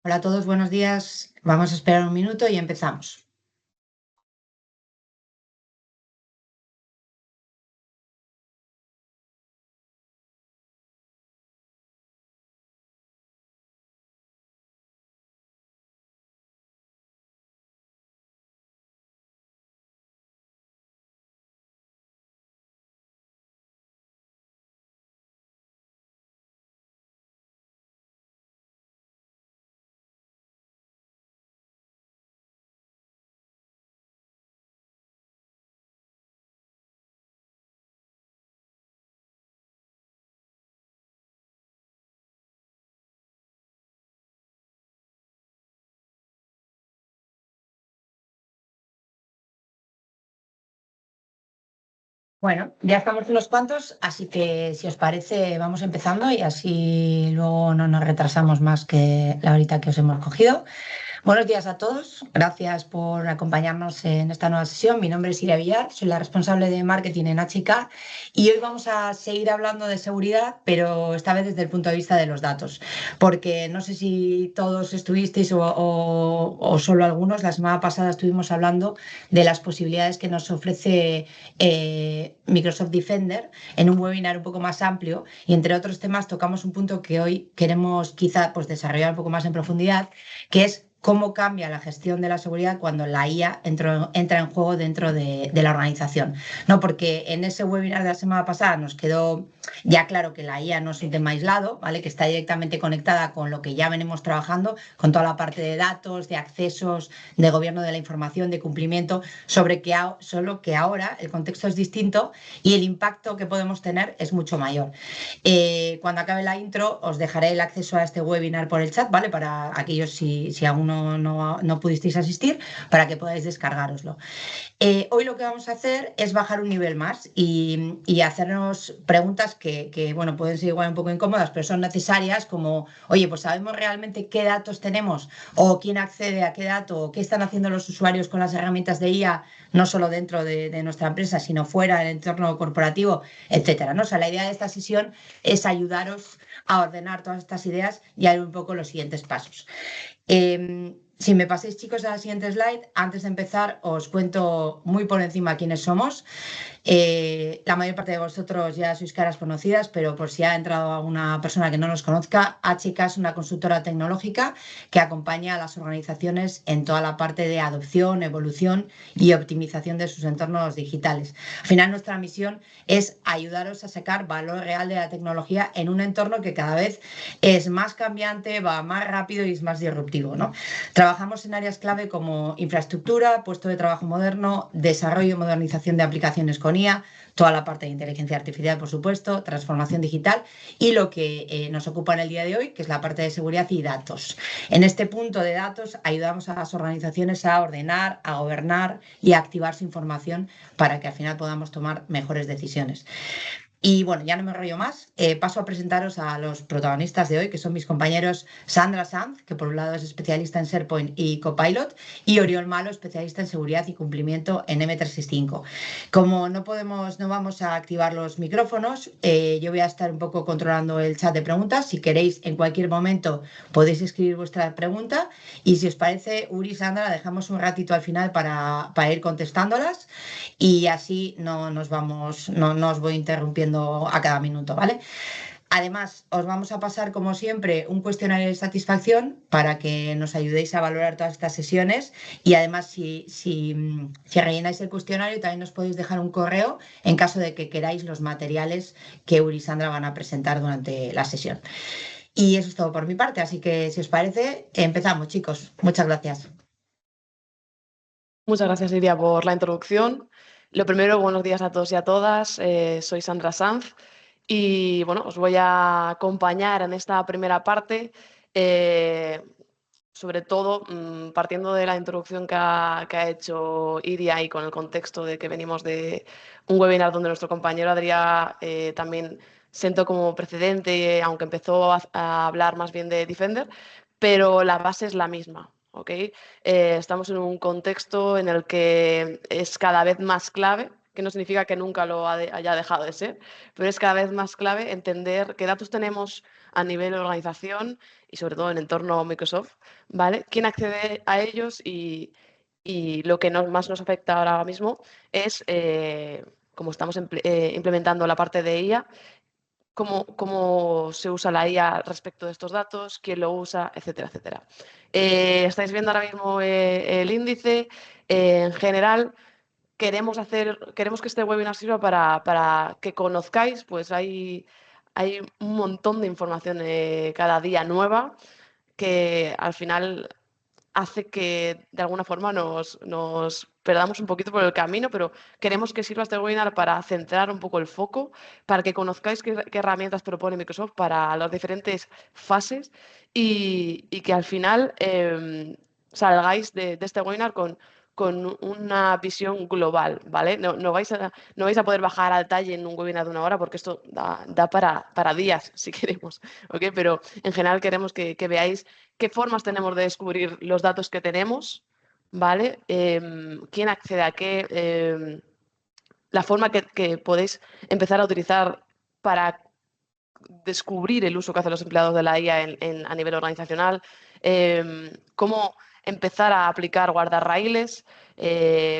Hola a todos, buenos días. Vamos a esperar un minuto y empezamos. Bueno, ya estamos unos cuantos, así que si os parece, vamos empezando y así luego no nos retrasamos más que la horita que os hemos cogido. Buenos días a todos, gracias por acompañarnos en esta nueva sesión. Mi nombre es Iria Villar, soy la responsable de marketing en HK y hoy vamos a seguir hablando de seguridad, pero esta vez desde el punto de vista de los datos, porque no sé si todos estuvisteis o solo algunos, la semana pasada estuvimos hablando de las posibilidades que nos ofrece Microsoft Defender en un webinar un poco más amplio y entre otros temas tocamos un punto que hoy queremos quizá pues, desarrollar un poco más en profundidad, que es cómo cambia la gestión de la seguridad cuando la IA entra en juego dentro de la organización. No, porque en ese webinar de la semana pasada nos quedó ya claro que la IA no es un tema aislado, ¿vale? Que está directamente conectada con lo que ya venimos trabajando, con toda la parte de datos, de accesos, de gobierno de la información, de cumplimiento, solo que ahora el contexto es distinto y el impacto que podemos tener es mucho mayor. Cuando acabe la intro os dejaré el acceso a este webinar por el chat, ¿vale? Para aquellos si aún no pudisteis asistir, para que podáis descargároslo. Hoy lo que vamos a hacer es bajar un nivel más y hacernos preguntas que, bueno, pueden ser igual un poco incómodas, pero son necesarias, como, oye, pues ¿sabemos realmente qué datos tenemos o quién accede a qué dato o qué están haciendo los usuarios con las herramientas de IA, no solo dentro de nuestra empresa, sino fuera del entorno corporativo, etcétera, ¿no? O sea, la idea de esta sesión es ayudaros a ordenar todas estas ideas y a ver un poco los siguientes pasos. Si me paséis, chicos, a la siguiente slide, antes de empezar os cuento muy por encima quiénes somos. La mayor parte de vosotros ya sois caras conocidas, pero por si ha entrado alguna persona que no nos conozca, HK es una consultora tecnológica que acompaña a las organizaciones en toda la parte de adopción, evolución y optimización de sus entornos digitales. Al final, nuestra misión es ayudaros a sacar valor real de la tecnología en un entorno que cada vez es más cambiante, va más rápido y es más disruptivo, ¿no? Trabajamos en áreas clave como infraestructura, puesto de trabajo moderno, desarrollo y modernización de aplicaciones con IA, toda la parte de inteligencia artificial, por supuesto, transformación digital y lo que nos ocupa en el día de hoy, que es la parte de seguridad y datos. En este punto de datos ayudamos a las organizaciones a ordenar, a gobernar y a activar su información para que al final podamos tomar mejores decisiones. Y bueno, ya no me enrollo más, paso a presentaros a los protagonistas de hoy, que son mis compañeros Sandra Sanz, que por un lado es especialista en SharePoint y Copilot, y Oriol Malo, especialista en seguridad y cumplimiento en M365. Como no vamos a activar los micrófonos, yo voy a estar un poco controlando el chat de preguntas. Si queréis, en cualquier momento podéis escribir vuestra pregunta y si os parece, Uri y Sandra, dejamos un ratito al final para ir contestándolas y así no os voy interrumpiendo a cada minuto, ¿vale? Además, os vamos a pasar, como siempre, un cuestionario de satisfacción para que nos ayudéis a valorar todas estas sesiones y además, si rellenáis el cuestionario, también nos podéis dejar un correo en caso de que queráis los materiales que Uri y Sandra van a presentar durante la sesión. Y eso es todo por mi parte, así que si os parece, empezamos, chicos. Muchas gracias. Muchas gracias, Iria, por la introducción. Lo primero, buenos días a todos y a todas. Soy Sandra Sanz y bueno, os voy a acompañar en esta primera parte, sobre todo partiendo de la introducción que ha hecho Iria y con el contexto de que venimos de un webinar donde nuestro compañero Adrià también sentó como precedente, aunque empezó a hablar más bien de Defender, pero la base es la misma. ¿Okay? Estamos en un contexto en el que es cada vez más clave que no significa que nunca lo haya dejado de ser, pero es cada vez más clave entender qué datos tenemos a nivel de organización y sobre todo en el entorno Microsoft, ¿vale? Quién accede a ellos y lo que más nos afecta ahora mismo es, como estamos implementando la parte de IA, cómo se usa la IA respecto de estos datos, quién lo usa, etcétera, etcétera. Estáis viendo ahora mismo el índice. En general, queremos que este webinar sirva para que conozcáis, pues hay un montón de información cada día nueva que al final hace que de alguna forma nos perdamos un poquito por el camino, pero queremos que sirva este webinar para centrar un poco el foco, para que conozcáis qué herramientas propone Microsoft para las diferentes fases y que al final salgáis de este webinar con una visión global, ¿vale? No vais a poder bajar al detalle en un webinar de 1 hora porque esto da para días, si queremos, ¿ok? Pero en general queremos que veáis qué formas tenemos de descubrir los datos que tenemos, ¿vale? Quién accede a qué, la forma que podéis empezar a utilizar para descubrir el uso que hacen los empleados de la IA a nivel organizacional, cómo empezar a aplicar guardarraíles,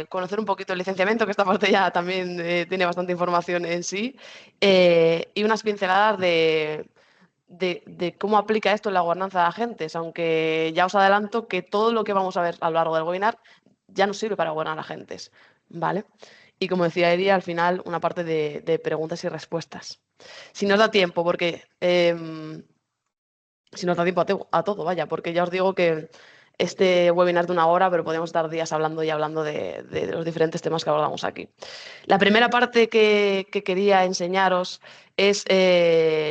conocer un poquito el licenciamiento, que esta parte ya también tiene bastante información en sí, y unas pinceladas de cómo aplica esto en la gobernanza de agentes, aunque ya os adelanto que todo lo que vamos a ver a lo largo del webinar ya nos sirve para gobernar agentes, ¿vale? Y como decía Eddie, al final una parte de preguntas y respuestas. Si nos da tiempo, porque si nos da tiempo a todo, vaya, porque ya os digo que este webinar es de 1 hora, pero podemos estar días hablando y hablando de los diferentes temas que abordamos aquí. La primera parte que quería enseñaros es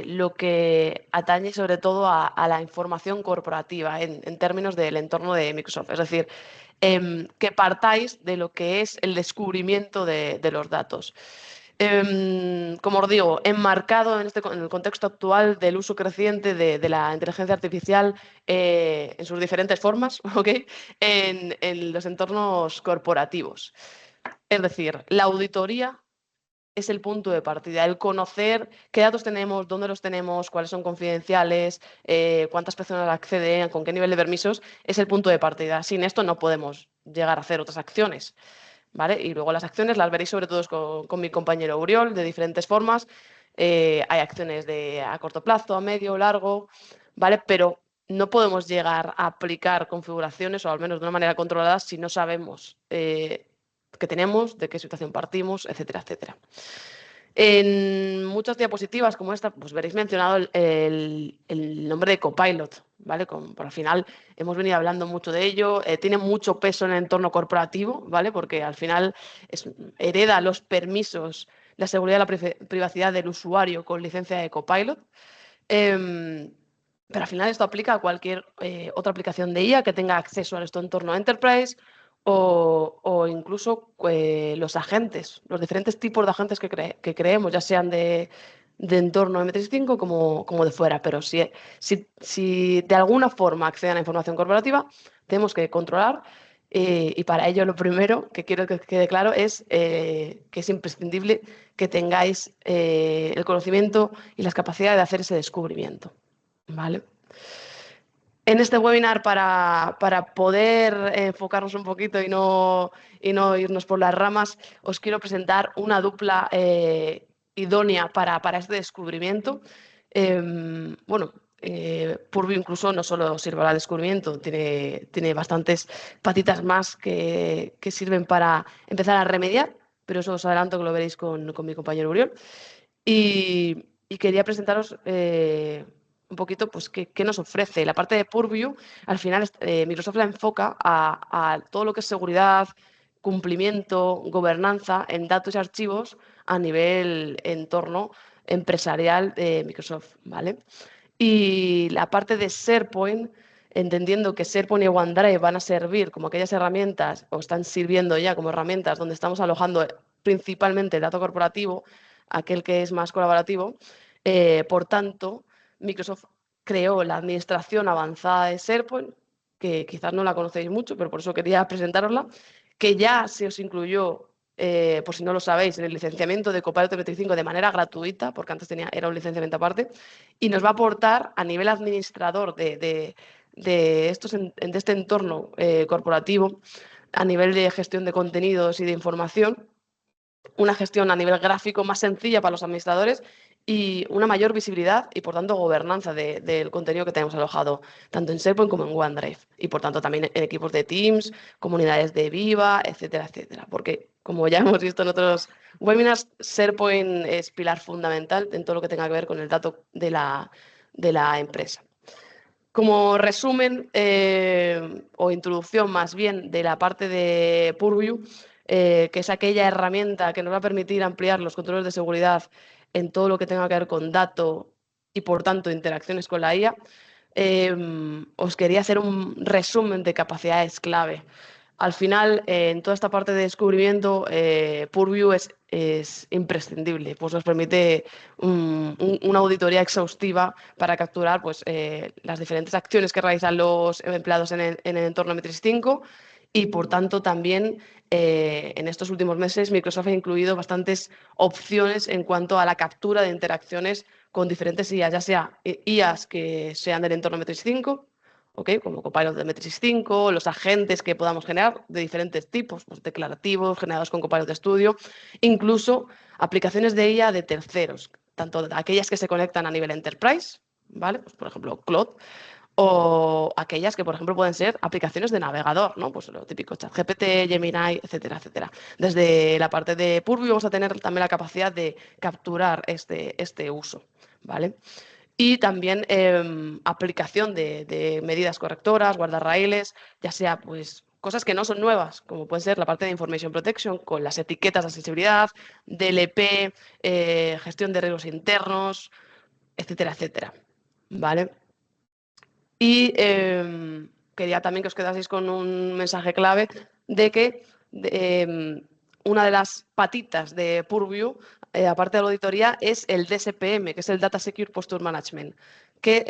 lo que atañe sobre todo a la información corporativa en términos del entorno de Microsoft. Es decir, que partáis de lo que es el descubrimiento de los datos. Como os digo, enmarcado en el contexto actual del uso creciente de la inteligencia artificial en sus diferentes formas, ¿ok? En los entornos corporativos. Es decir, la auditoría es el punto de partida, el conocer qué datos tenemos, dónde los tenemos, cuáles son confidenciales, cuántas personas acceden, con qué nivel de permisos, es el punto de partida. Sin esto no podemos llegar a hacer otras acciones, ¿vale? Y luego las acciones las veréis sobre todo con mi compañero Uriol, de diferentes formas. Hay acciones a corto plazo, a medio, largo, ¿vale? Pero no podemos llegar a aplicar configuraciones, o al menos de una manera controlada, si no sabemos qué tenemos, de qué situación partimos, etcétera, etcétera. En muchas diapositivas como esta, pues veréis mencionado el nombre de Copilot, ¿vale? Por al final hemos venido hablando mucho de ello, tiene mucho peso en el entorno corporativo, ¿vale? Porque al final hereda los permisos, la seguridad y la privacidad del usuario con licencia de Copilot. Pero al final esto aplica a cualquier otra aplicación de IA que tenga acceso a nuestro entorno Enterprise o incluso los agentes, los diferentes tipos de agentes que creemos, ya sean de entorno M365 como de fuera. Pero si de alguna forma acceden a la información corporativa, tenemos que controlar y para ello lo primero que quiero que quede claro es que es imprescindible que tengáis el conocimiento y las capacidades de hacer ese descubrimiento. ¿Vale? En este webinar, para poder enfocarnos un poquito y no irnos por las ramas, os quiero presentar una dupla idónea para este descubrimiento. Bueno, Purview incluso no solo sirve para el descubrimiento, tiene bastantes patitas más que sirven para empezar a remediar, pero eso os adelanto que lo veréis con mi compañero Uriol. Y quería presentaros un poquito pues, qué nos ofrece. La parte de Purview, al final, Microsoft la enfoca a todo lo que es seguridad, cumplimiento, gobernanza en datos y archivos a nivel entorno empresarial de Microsoft, ¿vale? Y la parte de SharePoint, entendiendo que SharePoint y OneDrive van a servir como aquellas herramientas, o están sirviendo ya como herramientas donde estamos alojando principalmente el dato corporativo, aquel que es más colaborativo. Por tanto, Microsoft creó la administración avanzada de SharePoint, que quizás no la conocéis mucho, pero por eso quería presentarosla, que ya se os incluyó por si no lo sabéis, en el licenciamiento de Copilot M365 de manera gratuita, porque antes era un licenciamiento aparte, y nos va a aportar a nivel administrador de este entorno corporativo, a nivel de gestión de contenidos y de información, una gestión a nivel gráfico más sencilla para los administradores y una mayor visibilidad y, por tanto, gobernanza del contenido que tenemos alojado tanto en SharePoint como en OneDrive y, por tanto, también en equipos de Teams, comunidades de Viva, etcétera, etcétera. Porque, como ya hemos visto en otros webinars, SharePoint es pilar fundamental en todo lo que tenga que ver con el dato de la empresa. Como resumen o introducción más bien de la parte de Purview, que es aquella herramienta que nos va a permitir ampliar los controles de seguridad en todo lo que tenga que ver con datos y, por tanto, interacciones con la IA, os quería hacer un resumen de capacidades clave. Al final, en toda esta parte de descubrimiento, Purview es imprescindible, pues nos permite una auditoría exhaustiva para capturar pues, las diferentes acciones que realizan los empleados en el entorno M365 y, por tanto, también en estos últimos meses Microsoft ha incluido bastantes opciones en cuanto a la captura de interacciones con diferentes IAs, ya sea IAs que sean del entorno M365, ¿okay? Como Copilot de M365, los agentes que podamos generar de diferentes tipos, pues declarativos, generados con Copilot de Studio, incluso aplicaciones de IA de terceros, tanto aquellas que se conectan a nivel enterprise, ¿vale? Pues, por ejemplo, Claude, o aquellas que, por ejemplo, pueden ser aplicaciones de navegador, ¿no? Pues lo típico, ChatGPT, Gemini, etcétera, etcétera. Desde la parte de Purview vamos a tener también la capacidad de capturar este uso, ¿vale? Y también aplicación de medidas correctoras, guardarraíles, ya sea pues cosas que no son nuevas, como puede ser la parte de Information Protection con las etiquetas de accesibilidad, DLP, gestión de riesgos internos, etcétera, etcétera. ¿Vale? Y quería también que os quedaseis con un mensaje clave de que una de las patitas de Purview, aparte de la auditoría, es el DSPM, que es el Data Secure Posture Management, que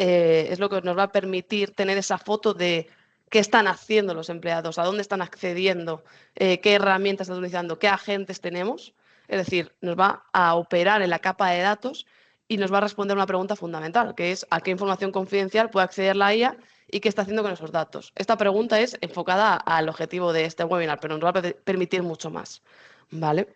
es lo que nos va a permitir tener esa foto de qué están haciendo los empleados, a dónde están accediendo, qué herramientas están utilizando, qué agentes tenemos. Es decir, nos va a operar en la capa de datos y nos va a responder una pregunta fundamental, que es a qué información confidencial puede acceder la IA y qué está haciendo con esos datos. Esta pregunta es enfocada al objetivo de este webinar, pero nos va a permitir mucho más. ¿Vale?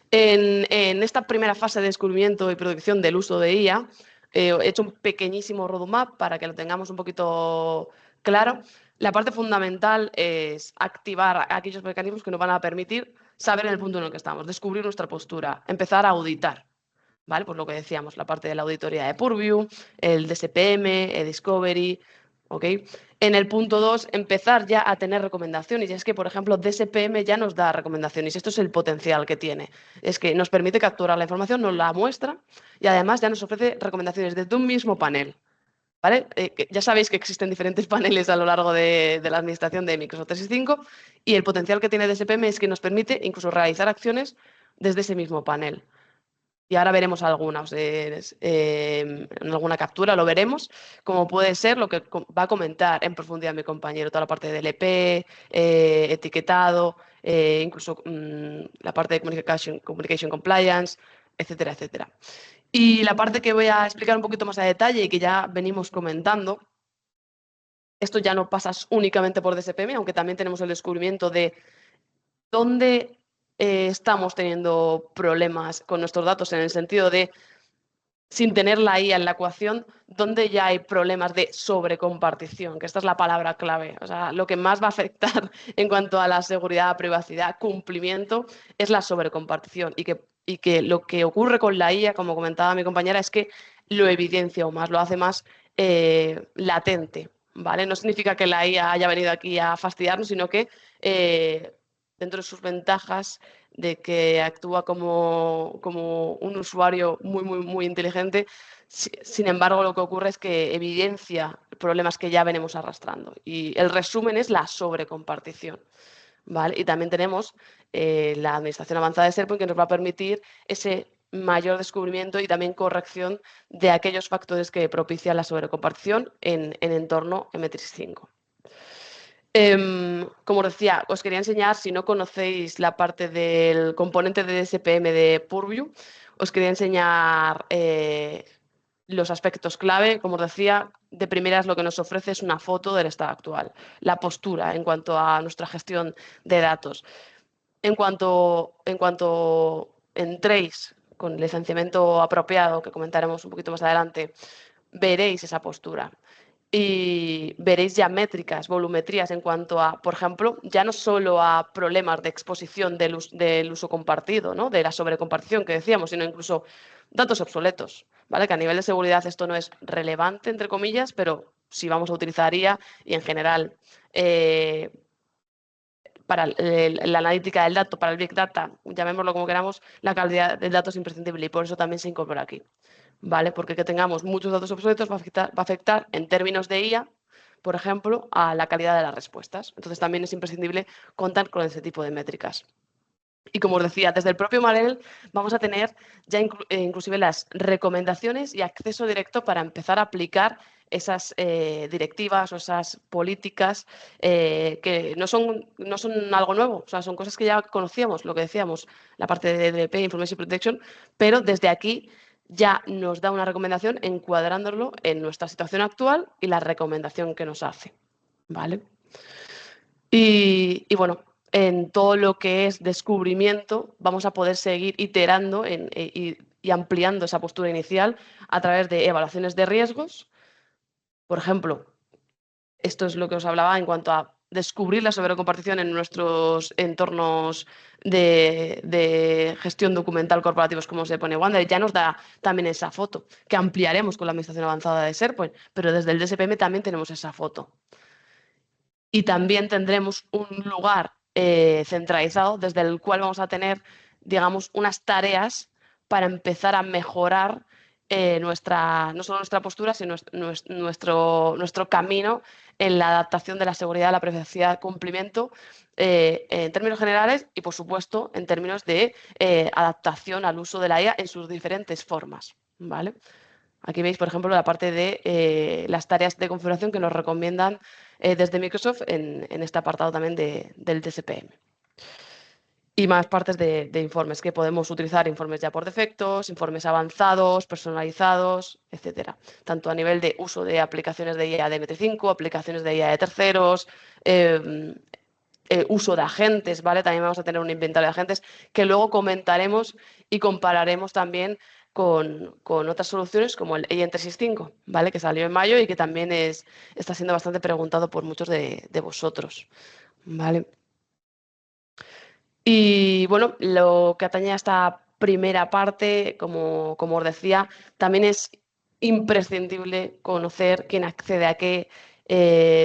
En esta primera fase de descubrimiento y producción del uso de IA, he hecho un pequeñísimo roadmap para que lo tengamos un poquito claro. La parte fundamental es activar aquellos mecanismos que nos van a permitir saber en el punto en el que estamos, descubrir nuestra postura, empezar a auditar. ¿Vale? Pues lo que decíamos, la parte de la auditoría de Purview, el DSPM, el Discovery, ¿ok? En el punto 2, empezar ya a tener recomendaciones. Y es que, por ejemplo, DSPM ya nos da recomendaciones. Esto es el potencial que tiene. Es que nos permite capturar la información, nos la muestra y además ya nos ofrece recomendaciones desde un mismo panel. ¿Vale? Ya sabéis que existen diferentes paneles a lo largo de la administración de Microsoft 365 y el potencial que tiene DSPM es que nos permite incluso realizar acciones desde ese mismo panel. Y ahora veremos algunas, en alguna captura lo veremos, como puede ser lo que va a comentar en profundidad mi compañero, toda la parte de LP, etiquetado, incluso la parte de communication compliance, etcétera, etcétera. Y la parte que voy a explicar un poquito más a detalle y que ya venimos comentando, esto ya no pasa únicamente por DSPM, aunque también tenemos el descubrimiento de dónde estamos teniendo problemas con nuestros datos en el sentido de, sin tener la IA en la ecuación, donde ya hay problemas de sobrecompartición, que esta es la palabra clave. O sea, lo que más va a afectar en cuanto a la seguridad, privacidad, cumplimiento, es la sobrecompartición. Y que lo que ocurre con la IA, como comentaba mi compañera, es que lo evidencia aún más, lo hace más latente. ¿Vale? No significa que la IA haya venido aquí a fastidiarnos, sino que dentro de sus ventajas de que actúa como un usuario muy inteligente. Sin embargo, lo que ocurre es que evidencia problemas que ya venimos arrastrando. Y el resumen es la sobrecompartición. ¿Vale? Y también tenemos la administración avanzada de SharePoint que nos va a permitir ese mayor descubrimiento y también corrección de aquellos factores que propician la sobrecompartición en entorno M365. Como os decía, os quería enseñar, si no conocéis la parte del componente de DSPM de Purview, os quería enseñar los aspectos clave. Como os decía, de primeras lo que nos ofrece es una foto del estado actual, la postura en cuanto a nuestra gestión de datos. En cuanto entréis con el licenciamiento apropiado, que comentaremos un poquito más adelante, veréis esa postura y veréis ya métricas, volumetrías en cuanto a, por ejemplo, ya no solo a problemas de exposición del uso compartido, ¿no? De la sobrecompartición que decíamos, sino incluso datos obsoletos, ¿vale? Que a nivel de seguridad esto no es relevante, entre comillas, pero sí vamos a utilizar IA y en general para la analítica del dato, para el Big Data, llamémoslo como queramos, la calidad del dato es imprescindible y por eso también se incorpora aquí. ¿Vale? Porque que tengamos muchos datos obsoletos va a afectar en términos de IA, por ejemplo, a la calidad de las respuestas. Entonces también es imprescindible contar con ese tipo de métricas. Y como os decía, desde el propio Marel vamos a tener ya inclusive las recomendaciones y acceso directo para empezar a aplicar esas directivas o esas políticas que no son algo nuevo, o sea, son cosas que ya conocíamos, lo que decíamos, la parte de DLP, Information Protection, pero desde aquí ya nos da una recomendación encuadrándolo en nuestra situación actual y la recomendación que nos hace. ¿Vale? Y bueno, en todo lo que es descubrimiento vamos a poder seguir iterando y ampliando esa postura inicial a través de evaluaciones de riesgos. Por ejemplo, esto es lo que os hablaba en cuanto a descubrir la sobrecompartición en nuestros entornos de gestión documental corporativos como se pone OneDrive. Ya nos da también esa foto, que ampliaremos con la administración avanzada de SharePoint, pero desde el DSPM también tenemos esa foto. Y también tendremos un lugar centralizado desde el cual vamos a tener, digamos, unas tareas para empezar a mejorar no solo nuestra postura, sino nuestro camino en la adaptación de la seguridad, la privacidad, cumplimiento en términos generales y, por supuesto, en términos de adaptación al uso de la IA en sus diferentes formas. ¿Vale? Aquí veis, por ejemplo, la parte de las tareas de configuración que nos recomiendan desde Microsoft en este apartado también del DSPM. Y más partes de informes que podemos utilizar, informes ya por defectos, informes avanzados, personalizados, etcétera. Tanto a nivel de uso de aplicaciones de IA de MT5, aplicaciones de IA de terceros, uso de agentes, ¿vale? También vamos a tener un inventario de agentes que luego comentaremos y compararemos también con otras soluciones como el Agent 365, ¿vale? Que salió en mayo y que también está siendo bastante preguntado por muchos de vosotros, ¿vale? Y bueno, lo que atañe a esta primera parte, como os decía, también es imprescindible conocer quién accede a qué,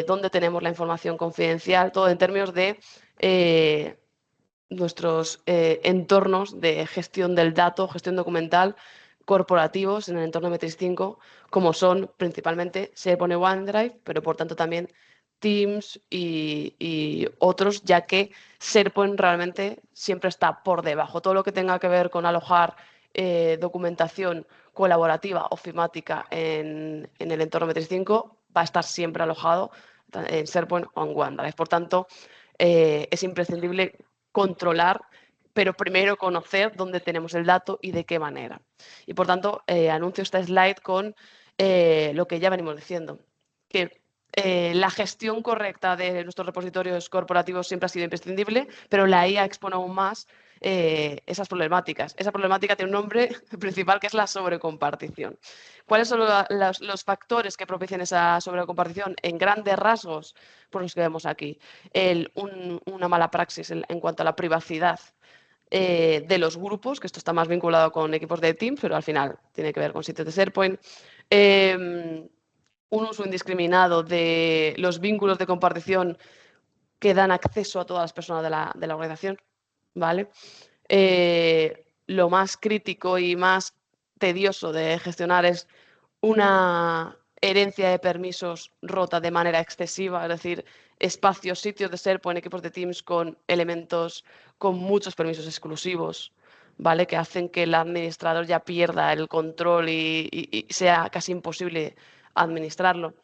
dónde tenemos la información confidencial, todo en términos de nuestros entornos de gestión del dato, gestión documental corporativos en el entorno M365, como son principalmente SharePoint y OneDrive, pero por tanto también Teams y otros, ya que SharePoint realmente siempre está por debajo. Todo lo que tenga que ver con alojar documentación colaborativa o ofimática en el entorno M365 va a estar siempre alojado en SharePoint o en OneDrive. Por tanto, es imprescindible controlar, pero primero conocer dónde tenemos el dato y de qué manera. Y por tanto, anuncio esta slide con lo que ya venimos diciendo, que la gestión correcta de nuestros repositorios corporativos siempre ha sido imprescindible, pero la IA expone aún más esas problemáticas. Esa problemática tiene un nombre principal que es la sobrecompartición. ¿Cuáles son los factores que propician esa sobrecompartición? En grandes rasgos, por los que vemos aquí. Una mala praxis en cuanto a la privacidad de los grupos, que esto está más vinculado con equipos de Teams, pero al final tiene que ver con sitios de SharePoint. Un uso indiscriminado de los vínculos de compartición que dan acceso a todas las personas de la organización, ¿vale? Lo más crítico y más tedioso de gestionar es una herencia de permisos rota de manera excesiva, es decir, espacios, sitios de SharePoint, equipos de Teams con elementos con muchos permisos exclusivos, ¿vale? Que hacen que el administrador ya pierda el control y sea casi imposible administrarlo.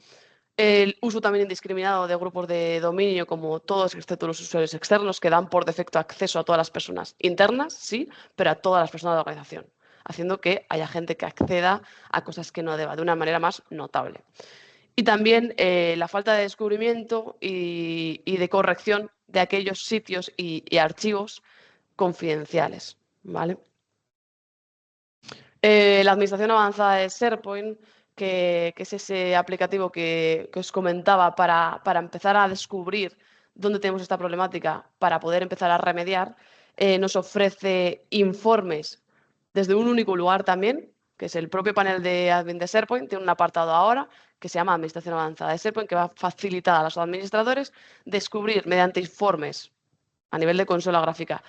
El uso también indiscriminado de grupos de dominio como todos, excepto los usuarios externos, que dan por defecto acceso a todas las personas internas, sí, pero a todas las personas de la organización, haciendo que haya gente que acceda a cosas que no deba, de una manera más notable. Y también la falta de descubrimiento y de corrección de aquellos sitios y archivos confidenciales, ¿vale? La administración avanzada de SharePoint, que es ese aplicativo que os comentaba para empezar a descubrir dónde tenemos esta problemática, para poder empezar a remediar, nos ofrece informes desde un único lugar también, que es el propio panel de admin de SharePoint, tiene un apartado ahora que se llama Administración Avanzada de SharePoint, que va a facilitar a los administradores descubrir mediante informes a nivel de consola gráfica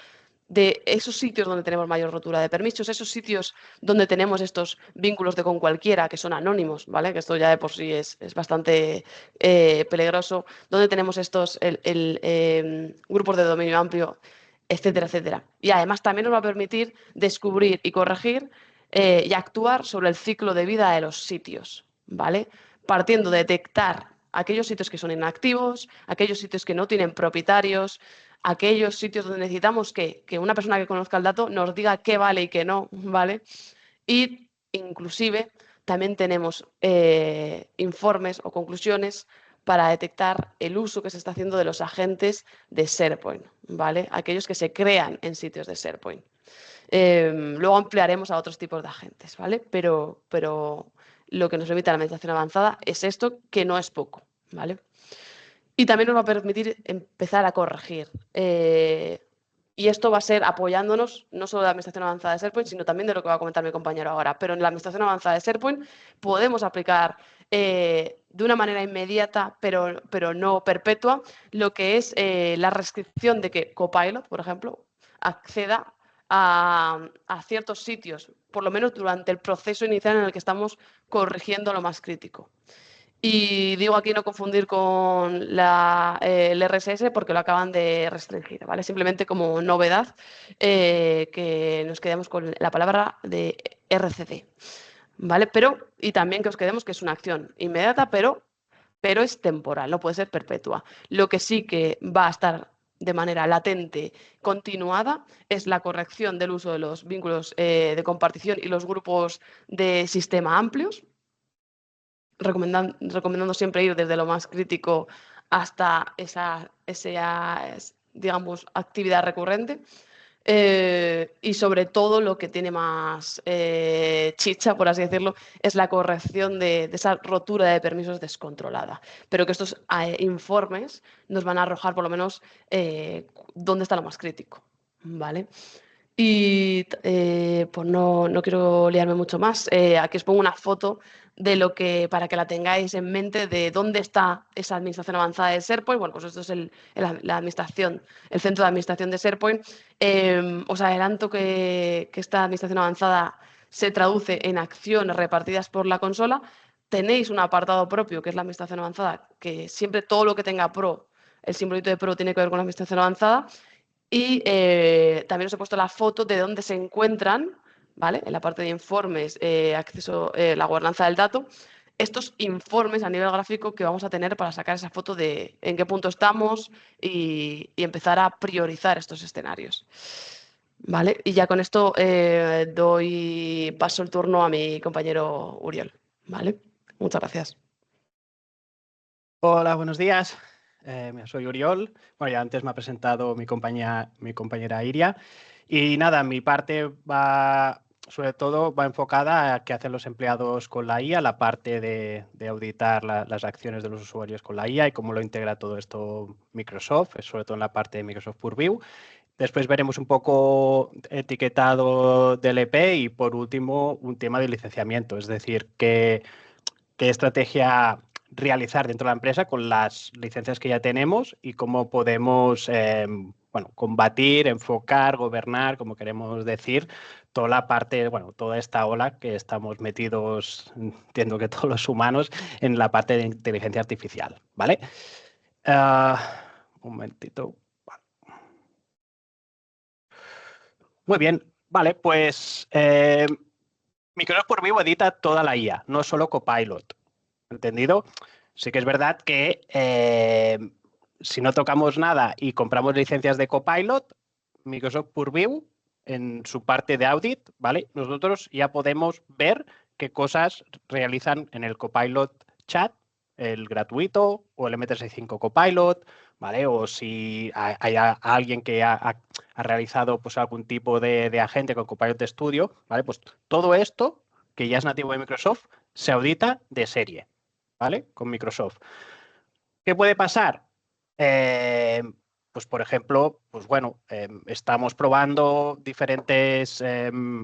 de esos sitios donde tenemos mayor rotura de permisos, esos sitios donde tenemos estos vínculos de con cualquiera que son anónimos, ¿vale? Que esto ya de por sí es bastante peligroso, donde tenemos estos grupos de dominio amplio, etcétera, etcétera. Y además también nos va a permitir descubrir y corregir y actuar sobre el ciclo de vida de los sitios, ¿vale? Partiendo de detectar aquellos sitios que son inactivos, aquellos sitios que no tienen propietarios, aquellos sitios donde necesitamos que una persona que conozca el dato nos diga qué vale y qué no, ¿vale? Y inclusive también tenemos informes o conclusiones para detectar el uso que se está haciendo de los agentes de SharePoint, ¿vale? Aquellos que se crean en sitios de SharePoint. Luego ampliaremos a otros tipos de agentes, ¿vale? Pero lo que nos permite la administración avanzada es esto, que no es poco, ¿vale? Y también nos va a permitir empezar a corregir. Y esto va a ser apoyándonos no solo de la administración avanzada de SharePoint, sino también de lo que va a comentar mi compañero ahora. Pero en la administración avanzada de SharePoint podemos aplicar de una manera inmediata, pero no perpetua, lo que es la restricción de que Copilot, por ejemplo, acceda a ciertos sitios, por lo menos durante el proceso inicial en el que estamos corrigiendo lo más crítico. Y digo aquí no confundir con el RSS porque lo acaban de restringir, ¿vale? Simplemente como novedad que nos quedemos con la palabra de RCD, ¿vale? Pero, y también que os quedemos que es una acción inmediata, pero es temporal, no puede ser perpetua. Lo que sí que va a estar de manera latente, continuada, es la corrección del uso de los vínculos de compartición y los grupos de sistema amplios, recomendando siempre ir desde lo más crítico hasta esa digamos, actividad recurrente. Y sobre todo lo que tiene más chicha, por así decirlo, es la corrección de esa rotura de permisos descontrolada. Pero que estos informes nos van a arrojar por lo menos dónde está lo más crítico, ¿vale? Y pues no quiero liarme mucho más. Aquí os pongo una foto de lo que, para que la tengáis en mente, de dónde está esa administración avanzada de SharePoint. Bueno, pues esto es la administración, el centro de administración de SharePoint. Os adelanto que esta administración avanzada se traduce en acciones repartidas por la consola. Tenéis un apartado propio, que es la administración avanzada, que siempre todo lo que tenga Pro, el simbolito de Pro tiene que ver con la administración avanzada. Y también os he puesto la foto de dónde se encuentran, ¿vale? En la parte de informes, acceso, la gobernanza del dato, estos informes a nivel gráfico que vamos a tener para sacar esa foto de en qué punto estamos y empezar a priorizar estos escenarios. ¿Vale? Y ya con esto paso el turno a mi compañero Uriol. ¿Vale? Muchas gracias. Hola, buenos días. Soy Uriol. Bueno, ya antes me ha presentado mi compañera Iria. Y nada, mi parte sobre todo, va enfocada a qué hacen los empleados con la IA, la parte de auditar las acciones de los usuarios con la IA y cómo lo integra todo esto Microsoft, sobre todo en la parte de Microsoft Purview. Después veremos un poco etiquetado del EP y, por último, un tema de licenciamiento, es decir, qué estrategia realizar dentro de la empresa con las licencias que ya tenemos y cómo podemos combatir, enfocar, gobernar, como queremos decir, toda la parte, toda esta ola que estamos metidos, entiendo que todos los humanos, en la parte de inteligencia artificial, ¿vale? Un momentito. Muy bien, vale, pues Microsoft Purview edita toda la IA, no solo Copilot, ¿entendido? Sí que es verdad que si no tocamos nada y compramos licencias de Copilot, Microsoft Purview, en su parte de audit, ¿vale? Nosotros ya podemos ver qué cosas realizan en el Copilot Chat, el gratuito o el M365 Copilot, ¿vale? O si hay alguien que ha realizado pues, algún tipo de agente con Copilot Studio, ¿vale? Pues todo esto, que ya es nativo de Microsoft, se audita de serie, ¿vale? Con Microsoft. ¿Qué puede pasar? Pues, por ejemplo, pues bueno, estamos probando diferentes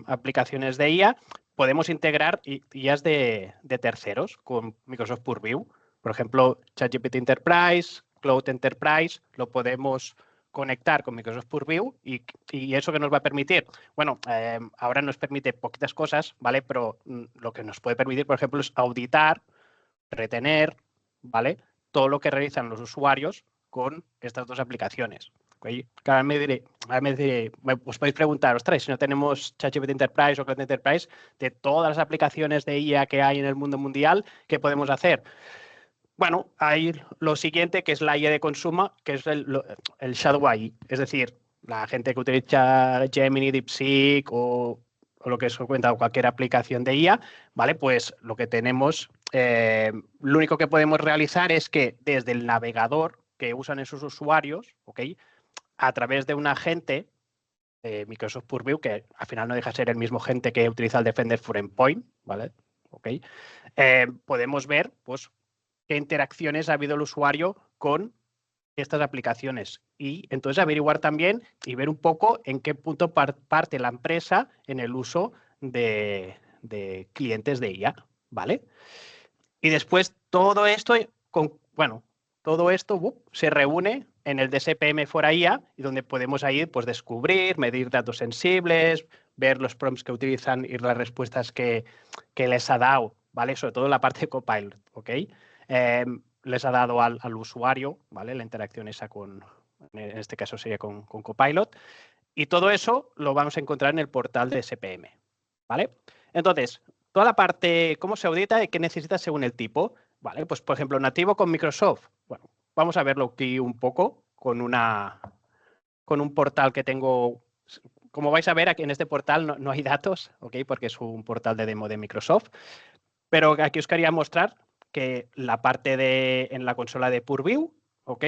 aplicaciones de IA. Podemos integrar IAs de terceros con Microsoft Purview. Por ejemplo, ChatGPT Enterprise, Cloud Enterprise, lo podemos conectar con Microsoft Purview y eso que nos va a permitir, bueno, ahora nos permite poquitas cosas, ¿vale? Pero lo que nos puede permitir, por ejemplo, es auditar, retener, ¿vale? Todo lo que realizan los usuarios con estas dos aplicaciones. ¿Okay? Ahora me diré, os podéis preguntar, ostras, si no tenemos ChatGPT Enterprise o Cloud Enterprise, de todas las aplicaciones de IA que hay en el mundo mundial, ¿qué podemos hacer? Bueno, hay lo siguiente, que es la IA de consumo, que es el Shadow AI. Es decir, la gente que utiliza Gemini, DeepSeek o lo que os he comentado, cualquier aplicación de IA, ¿vale? Pues lo que tenemos, lo único que podemos realizar es que desde el navegador que usan esos usuarios, ¿ok? A través de un agente Microsoft Purview, que al final no deja de ser el mismo agente que utiliza el Defender for Endpoint, ¿vale? ¿Ok? Podemos ver, pues, qué interacciones ha habido el usuario con estas aplicaciones y entonces averiguar también y ver un poco en qué punto parte la empresa en el uso de clientes de IA, ¿vale? Y después todo esto, todo esto se reúne en el DSPM for IA y donde podemos ahí pues, descubrir, medir datos sensibles, ver los prompts que utilizan y las respuestas que les ha dado, ¿vale? Sobre todo la parte de Copilot, ¿ok? Les ha dado al usuario, ¿vale? La interacción esa en este caso sería con Copilot. Y todo eso lo vamos a encontrar en el portal de SPM, ¿vale? Entonces, toda la parte, cómo se audita y qué necesitas según el tipo, ¿vale? Pues, por ejemplo, nativo con Microsoft. Bueno, vamos a verlo aquí un poco con un portal que tengo. Como vais a ver, aquí en este portal no hay datos, ¿ok? Porque es un portal de demo de Microsoft. Pero aquí os quería mostrar que la parte en la consola de Purview, ¿ok?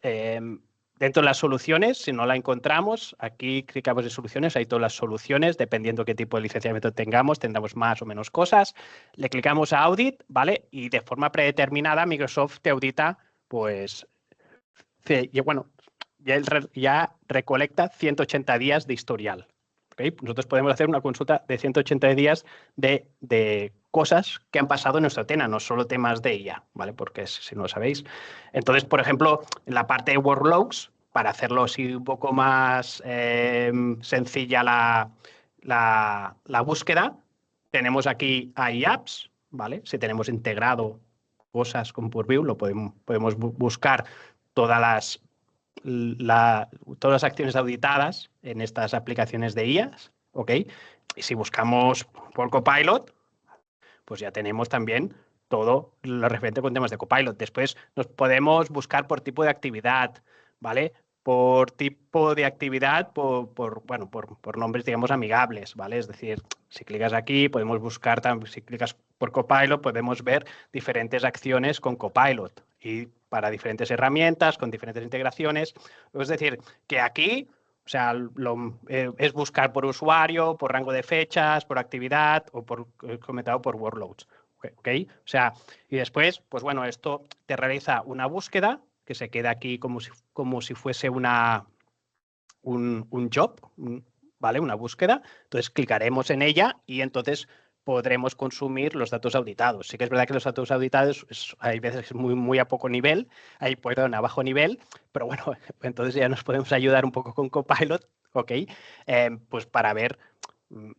Dentro de las soluciones, si no la encontramos, aquí clicamos en soluciones, hay todas las soluciones, dependiendo qué tipo de licenciamiento tengamos, tendremos más o menos cosas. Le clicamos a Audit, ¿vale? Y de forma predeterminada Microsoft te audita, pues, bueno, ya recolecta 180 días de historial. ¿Okay? Nosotros podemos hacer una consulta de 180 días de cosas que han pasado en nuestra TENA, no solo temas de IA, ¿vale? Porque si no lo sabéis. Entonces, por ejemplo, en la parte de workloads, para hacerlo así un poco más sencilla la búsqueda, tenemos aquí iApps, ¿vale? Si tenemos integrado cosas con Purview, lo podemos buscar todas las acciones auditadas en estas aplicaciones de IAs, ¿ok? Y si buscamos por Copilot, pues ya tenemos también todo lo referente con temas de Copilot. Después nos podemos buscar por tipo de actividad, ¿vale? Por tipo de actividad, por nombres, digamos, amigables, ¿vale? Es decir, si clicas aquí, podemos buscar, si clicas por Copilot, podemos ver diferentes acciones con Copilot y para diferentes herramientas, con diferentes integraciones. Es decir, que aquí, o sea, es buscar por usuario, por rango de fechas, por actividad o por comentado por workloads. ¿Okay? O sea, y después, pues bueno, esto te realiza una búsqueda que se queda aquí como si fuese un job, ¿vale? Una búsqueda. Entonces clicaremos en ella y entonces podremos consumir los datos auditados. Sí que es verdad que los datos auditados hay veces que es muy a poco nivel, a bajo nivel, pero bueno, entonces ya nos podemos ayudar un poco con Copilot, ¿ok? Pues para ver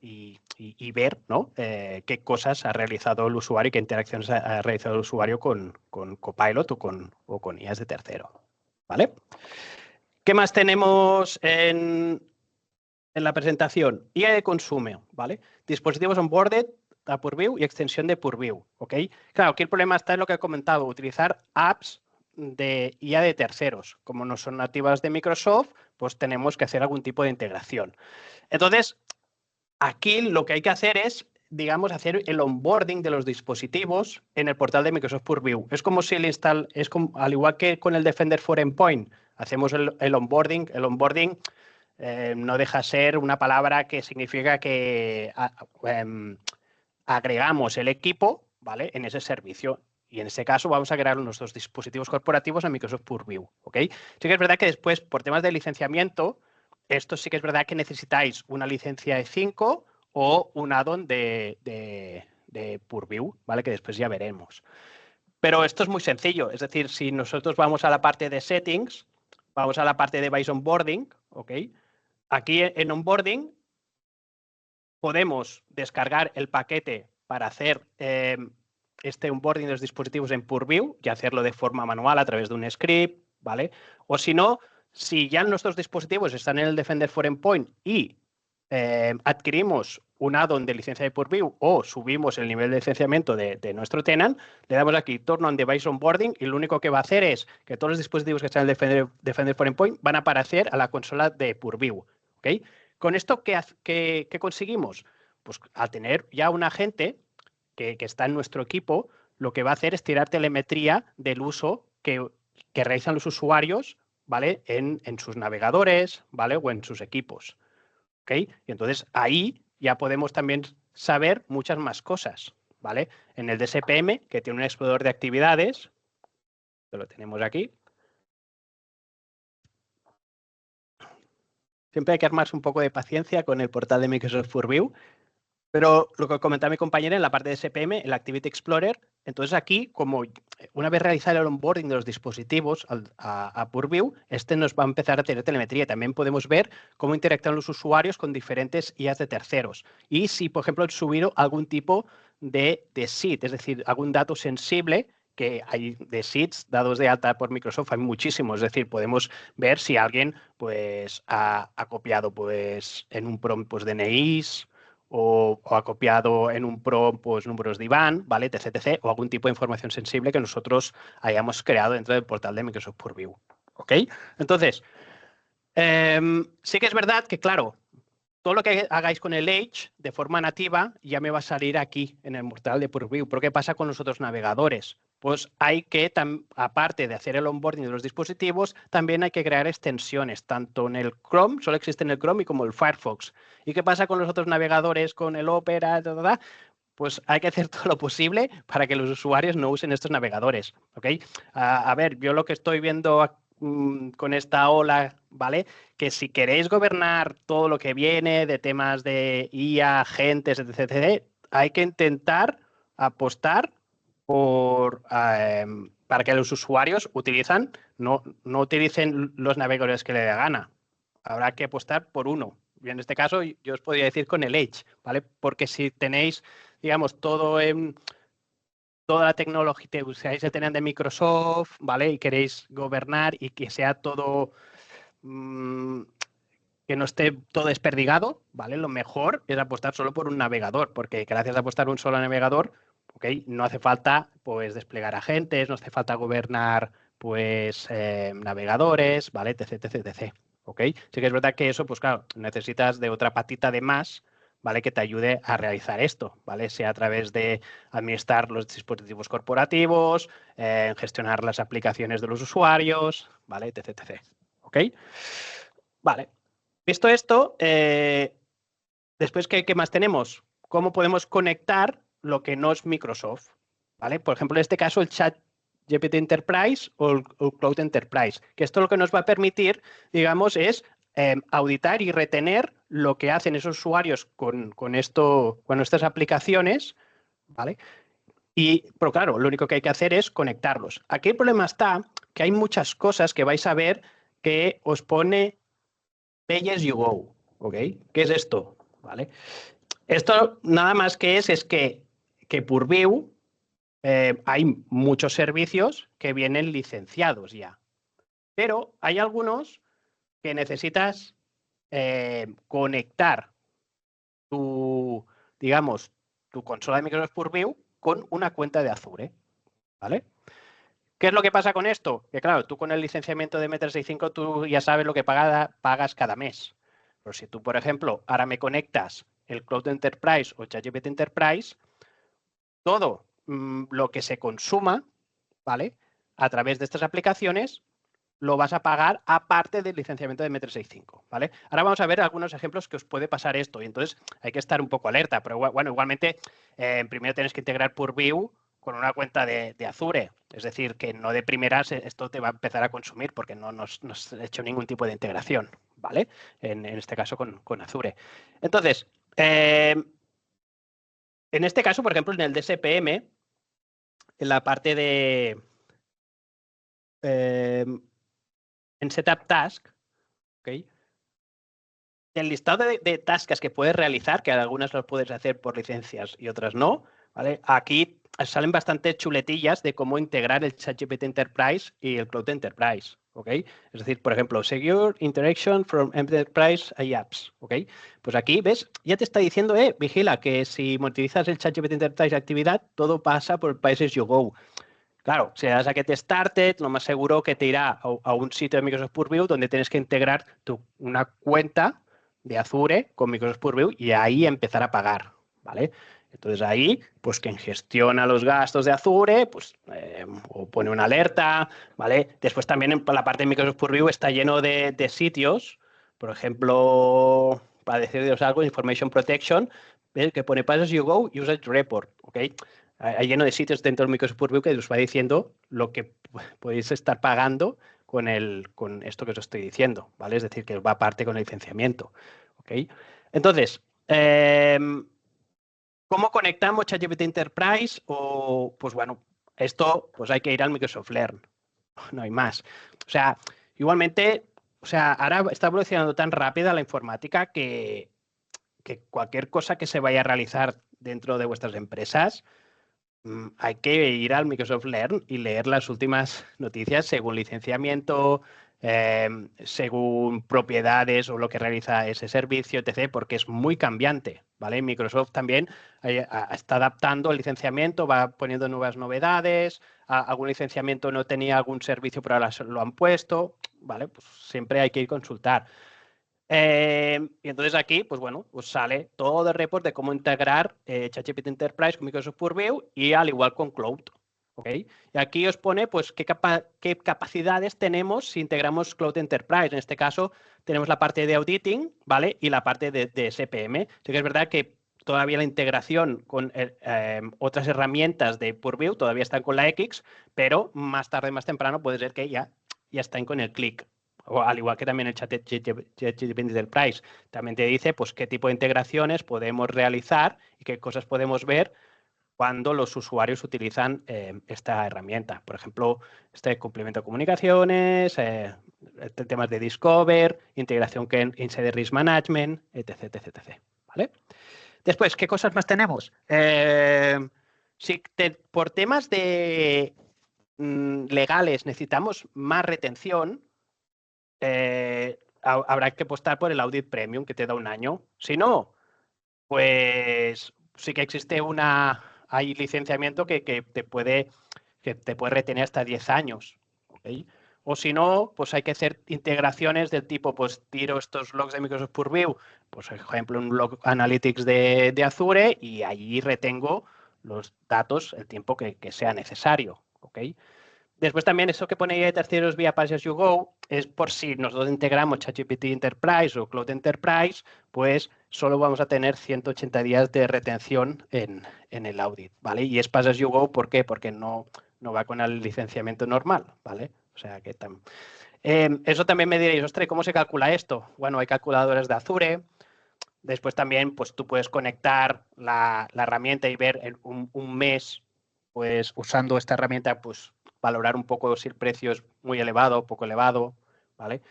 y ver, ¿no? Qué cosas ha realizado el usuario y qué interacciones ha realizado el usuario con Copilot o con IAs de tercero, ¿vale? ¿Qué más tenemos en la presentación? IA de consumo, ¿vale? Dispositivos onboarded a Purview y extensión de Purview, ¿ok? Claro, aquí el problema está en lo que he comentado, utilizar apps de IA de terceros. Como no son nativas de Microsoft, pues tenemos que hacer algún tipo de integración. Entonces, aquí lo que hay que hacer es, digamos, hacer el onboarding de los dispositivos en el portal de Microsoft Purview. Es como si al igual que con el Defender for Endpoint, hacemos el onboarding. El onboarding no deja ser una palabra que significa que agregamos el equipo, ¿vale?, en ese servicio. Y en este caso vamos a crear nuestros dispositivos corporativos en Microsoft Purview, ¿ok? Sí que es verdad que después, por temas de licenciamiento, esto sí que es verdad que necesitáis una licencia de 5 o un add-on de Purview, ¿vale? Que después ya veremos. Pero esto es muy sencillo. Es decir, si nosotros vamos a la parte de settings, vamos a la parte de Device Onboarding, ¿ok? Aquí en Onboarding podemos descargar el paquete para hacer este onboarding de los dispositivos en Purview y hacerlo de forma manual a través de un script, ¿vale? O si no, si ya nuestros dispositivos están en el Defender for Endpoint y adquirimos un add-on de licencia de Purview o subimos el nivel de licenciamiento de nuestro tenant, le damos aquí Turn on Device Onboarding y lo único que va a hacer es que todos los dispositivos que están en el Defender for Endpoint van a aparecer a la consola de Purview, ¿ok? ¿Con esto qué conseguimos? Pues al tener ya un agente que está en nuestro equipo, lo que va a hacer es tirar telemetría del uso que realizan los usuarios, ¿vale?, en sus navegadores, ¿vale?, o en sus equipos, ¿ok? Y entonces ahí ya podemos también saber muchas más cosas, ¿vale? En el DSPM, que tiene un explorador de actividades, que lo tenemos aquí. Siempre hay que armarse un poco de paciencia con el portal de Microsoft Purview, pero lo que comentaba mi compañera en la parte de SPM, el Activity Explorer, entonces aquí, como una vez realizado el onboarding de los dispositivos a Purview, este nos va a empezar a tener telemetría. También podemos ver cómo interactúan los usuarios con diferentes IAs de terceros. Y si, por ejemplo, han subido algún tipo de seed, es decir, algún dato sensible, que hay de seeds dados de alta por Microsoft, hay muchísimos. Es decir, podemos ver si alguien pues, ha copiado pues, en un prompt pues, DNIs, o ha copiado en un prompt pues, números de IBAN, ¿vale?, etc., o algún tipo de información sensible que nosotros hayamos creado dentro del portal de Microsoft Purview, ¿ok? Entonces, sí que es verdad que, claro, todo lo que hagáis con el Edge de forma nativa ya me va a salir aquí en el portal de Purview. ¿Pero qué pasa con los otros navegadores? Pues hay que, aparte de hacer el onboarding de los dispositivos, también hay que crear extensiones, tanto en el Chrome, solo existe en el Chrome, y como el Firefox. ¿Y qué pasa con los otros navegadores, con el Opera, Pues hay que hacer todo lo posible para que los usuarios no usen estos navegadores, ¿ok? A ver, yo lo que estoy viendo con esta ola, ¿vale?, que si queréis gobernar todo lo que viene de temas de IA, agentes, etc., hay que intentar apostar para que los usuarios no utilicen los navegadores que le dé gana. Habrá que apostar por uno. Y en este caso, yo os podría decir con el Edge, ¿vale? Porque si tenéis, digamos, toda la tecnología, que usáis el tenant de Microsoft, ¿vale?, y queréis gobernar y que sea todo, que no esté todo desperdigado, ¿vale? Lo mejor es apostar solo por un navegador, porque gracias a apostar un solo navegador, ¿ok?, no hace falta pues desplegar agentes, no hace falta gobernar pues navegadores, ¿vale?, etc. ¿Ok? Sí que es verdad que eso, pues claro, necesitas de otra patita de más, ¿vale?, que te ayude a realizar esto, ¿vale? Sea a través de administrar los dispositivos corporativos, gestionar las aplicaciones de los usuarios, ¿vale?, etc. ¿Ok? Vale. Visto esto, después, ¿qué más tenemos? ¿Cómo podemos conectar lo que no es Microsoft? ¿Vale? Por ejemplo, en este caso, el Chat GPT Enterprise o el Cloud Enterprise, que esto lo que nos va a permitir, digamos, es auditar y retener lo que hacen esos usuarios con estas aplicaciones, ¿vale? Pero claro, lo único que hay que hacer es conectarlos. Aquí el problema está que hay muchas cosas que vais a ver que os pone Pay as you go, ¿ok? ¿Qué es esto? ¿Vale? Esto nada más que es que Purview hay muchos servicios que vienen licenciados ya, pero hay algunos que necesitas conectar digamos, tu consola de Microsoft Purview con una cuenta de Azure, ¿vale? ¿Qué es lo que pasa con esto? Que claro, tú con el licenciamiento de M365 tú ya sabes lo que pagas cada mes. Pero si tú, por ejemplo, ahora me conectas el Cloud Enterprise o ChatGPT Enterprise, todo lo que se consuma, ¿vale? A través de estas aplicaciones lo vas a pagar aparte del licenciamiento de M365, ¿vale? Ahora vamos a ver algunos ejemplos que os puede pasar esto y entonces hay que estar un poco alerta, pero bueno, igualmente primero tienes que integrar Purview con una cuenta de Azure, es decir, que no de primeras esto te va a empezar a consumir porque no has hecho ningún tipo de integración, ¿vale? En este caso con Azure. Entonces, en este caso, por ejemplo, en el DSPM, en la parte de en Setup Task, ¿ok? El listado de tasks que puedes realizar, que algunas las puedes hacer por licencias y otras no, ¿vale? Aquí salen bastante chuletillas de cómo integrar el ChatGPT Enterprise y el Cloud Enterprise, ¿ok? Es decir, por ejemplo, Secure Interaction from Enterprise Apps, ¿ok? Pues aquí, ¿ves? Ya te está diciendo, vigila, que si utilizas el ChatGPT Enterprise actividad, todo pasa por Places You Go. Claro, si das a Get Started, lo más seguro que te irá a un sitio de Microsoft Purview donde tienes que integrar una cuenta de Azure con Microsoft Purview y ahí empezar a pagar, ¿vale? Entonces ahí, pues quien gestiona los gastos de Azure, pues o pone una alerta, ¿vale? Después también en la parte de Microsoft Purview está lleno de sitios, por ejemplo, para deciros algo, Information Protection, ¿ves? Que pone Places You Go, Usage Report, ¿ok? Hay lleno de sitios dentro del Microsoft Purview que os va diciendo lo que podéis estar pagando con esto que os estoy diciendo, ¿vale? Es decir, que os va aparte con el licenciamiento, ¿ok? Entonces, ¿cómo conectamos ChatGPT Enterprise? Pues bueno, esto pues hay que ir al Microsoft Learn, no hay más. O sea, igualmente, o sea, ahora está evolucionando tan rápida la informática que cualquier cosa que se vaya a realizar dentro de vuestras empresas, hay que ir al Microsoft Learn y leer las últimas noticias según licenciamiento, según propiedades o lo que realiza ese servicio, etc., porque es muy cambiante, ¿vale? Microsoft también está adaptando el licenciamiento, va poniendo nuevas novedades, algún licenciamiento no tenía algún servicio, pero ahora lo han puesto, ¿vale? Pues siempre hay que ir a consultar. Y entonces aquí, pues bueno, os sale todo el report de cómo integrar ChatGPT Enterprise con Microsoft Purview y al igual con Cloud. ¿Ok? Y aquí os pone pues qué capacidades tenemos si integramos Cloud Enterprise. En este caso tenemos la parte de auditing, ¿vale? Y la parte de SPM. Sí que es verdad que todavía la integración con otras herramientas de Purview todavía están con la X, pero más tarde, más temprano puede ser que ya estén con el click. O al igual que también el ChatGPT Enterprise, también te dice pues qué tipo de integraciones podemos realizar y qué cosas podemos ver cuando los usuarios utilizan esta herramienta. Por ejemplo, este cumplimiento de comunicaciones, temas de Discover, integración con Insider Risk Management, etc, etc. ¿Vale? Después, ¿qué cosas más tenemos? Si por temas de legales necesitamos más retención, habrá que apostar por el Audit Premium, que te da un año. Si no, pues sí que existe hay licenciamiento que te puede retener hasta 10 años. ¿Okay? O si no, pues hay que hacer integraciones del tipo, pues tiro estos logs de Microsoft Purview, pues por ejemplo un log Analytics de Azure y allí retengo los datos el tiempo que sea necesario. ¿Okay? Después también eso que pone ahí de terceros vía Pay as you go es por si nosotros integramos ChatGPT Enterprise o Cloud Enterprise, pues solo vamos a tener 180 días de retención en el audit, ¿vale? Y es Pay as you go, ¿por qué? Porque no va con el licenciamiento normal, ¿vale? O sea que eso también me diréis, ostras, ¿cómo se calcula esto? Bueno, hay calculadoras de Azure. Después también, pues tú puedes conectar la herramienta y ver en un mes, pues usando esta herramienta, pues valorar un poco si el precio es muy elevado o poco elevado, ¿vale?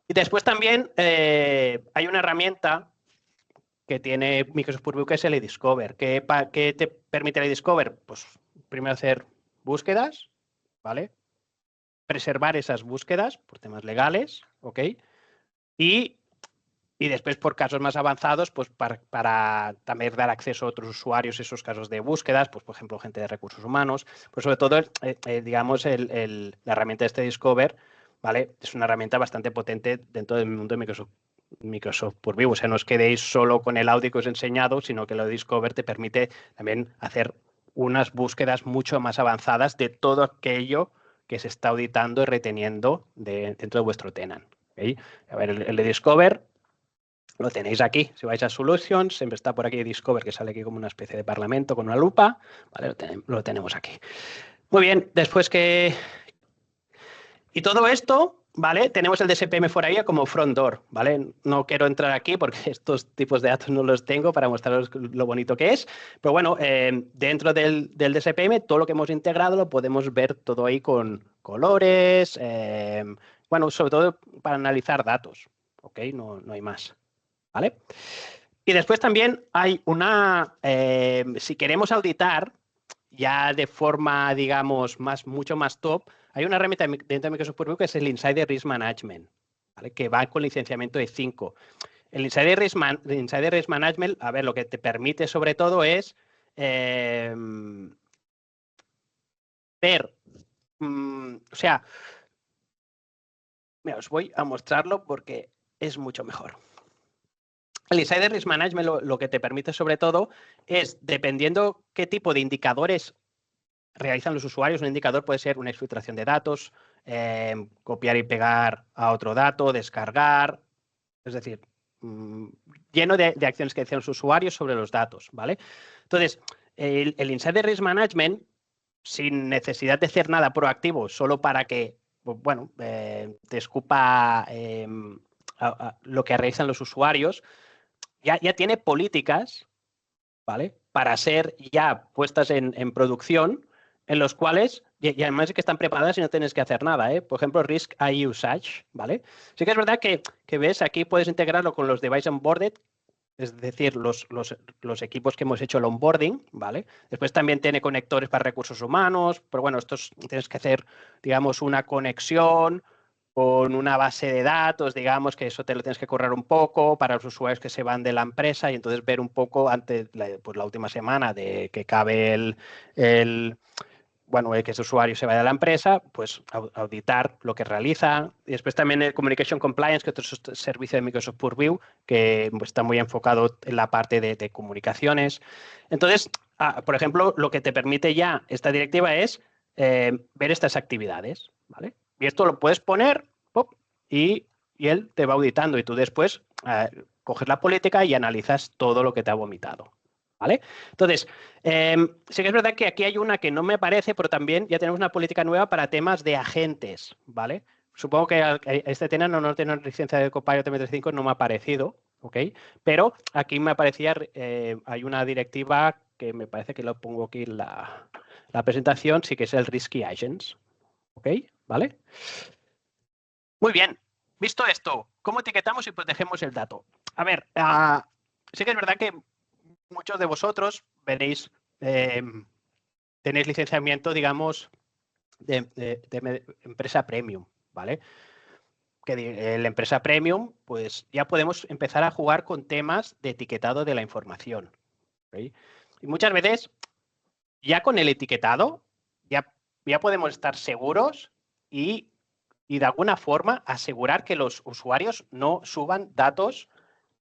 Y después también hay una herramienta que tiene Microsoft Purview que es el eDiscover. ¿Qué te permite el eDiscover? Pues primero hacer búsquedas, ¿vale? Preservar esas búsquedas por temas legales, ¿ok? Y Y después, por casos más avanzados, pues para también dar acceso a otros usuarios, esos casos de búsquedas, pues por ejemplo, gente de recursos humanos, pues sobre todo, digamos, la herramienta de este Discover, ¿vale? Es una herramienta bastante potente dentro del mundo de Microsoft Purview. O sea, no os quedéis solo con el audio que os he enseñado, sino que lo de Discover te permite también hacer unas búsquedas mucho más avanzadas de todo aquello que se está auditando y reteniendo dentro de vuestro tenant. ¿Okay? A ver, el de Discover lo tenéis aquí. Si vais a Solutions, siempre está por aquí Discover, que sale aquí como una especie de parlamento con una lupa. ¿Vale? Lo tenemos aquí. Muy bien, después que... Y todo esto, ¿vale? Tenemos el DSPM for AIA como front door, ¿vale? No quiero entrar aquí porque estos tipos de datos no los tengo para mostraros lo bonito que es. Pero bueno, dentro del DSPM, todo lo que hemos integrado lo podemos ver todo ahí con colores, bueno, sobre todo para analizar datos, ¿ok? No hay más, ¿vale? Y después también hay una, si queremos auditar ya de forma, digamos, mucho más top, hay una herramienta dentro de Microsoft Purview que es el Insider Risk Management, ¿vale? Que va con licenciamiento de 5. El Insider Risk Management, a ver, lo que te permite sobre todo es ver, o sea, mira, os voy a mostrarlo porque es mucho mejor. El Insider Risk Management lo que te permite sobre todo es, dependiendo qué tipo de indicadores realizan los usuarios, un indicador puede ser una exfiltración de datos, copiar y pegar a otro dato, descargar, es decir, lleno de acciones que hacen los usuarios sobre los datos, ¿vale? Entonces, el Insider Risk Management, sin necesidad de hacer nada proactivo, solo para que, bueno, te escupa lo que realizan los usuarios, ya tiene políticas, ¿vale? Para ser ya puestas en producción, en los cuales, y además es que están preparadas y no tienes que hacer nada, ¿eh? Por ejemplo, Risk AI Usage, ¿vale? Sí que es verdad que ves, aquí puedes integrarlo con los device onboarded, es decir, los equipos que hemos hecho el onboarding, ¿vale? Después también tiene conectores para recursos humanos, pero bueno, estos tienes que hacer, digamos, una conexión con una base de datos, digamos que eso te lo tienes que currar un poco para los usuarios que se van de la empresa y entonces ver un poco antes, pues la última semana de que cabe bueno, que ese usuario se vaya de la empresa, pues auditar lo que realiza. Y después también el Communication Compliance, que es otro servicio de Microsoft Purview, que pues, está muy enfocado en la parte de comunicaciones. Entonces, por ejemplo, lo que te permite ya esta directiva es ver estas actividades, ¿vale? Y esto lo puedes poner y él te va auditando y tú después coges la política y analizas todo lo que te ha vomitado. ¿Vale? Entonces, sí que es verdad que aquí hay una que no me parece, pero también ya tenemos una política nueva para temas de agentes, ¿vale? Supongo que este tenant no tiene licencia de Copilot M35, no me ha parecido, ¿ok? Pero aquí me aparecía, hay una directiva que me parece que lo pongo aquí en la presentación, sí que es el Risky Agents, ¿ok? ¿Vale? Muy bien, visto esto, ¿cómo etiquetamos y protegemos el dato? A ver, sí que es verdad que muchos de vosotros veréis, tenéis licenciamiento, digamos, de empresa premium, ¿vale? Que la empresa premium, pues ya podemos empezar a jugar con temas de etiquetado de la información. ¿Okay? Y muchas veces, ya con el etiquetado, ya podemos estar seguros y de alguna forma asegurar que los usuarios no suban datos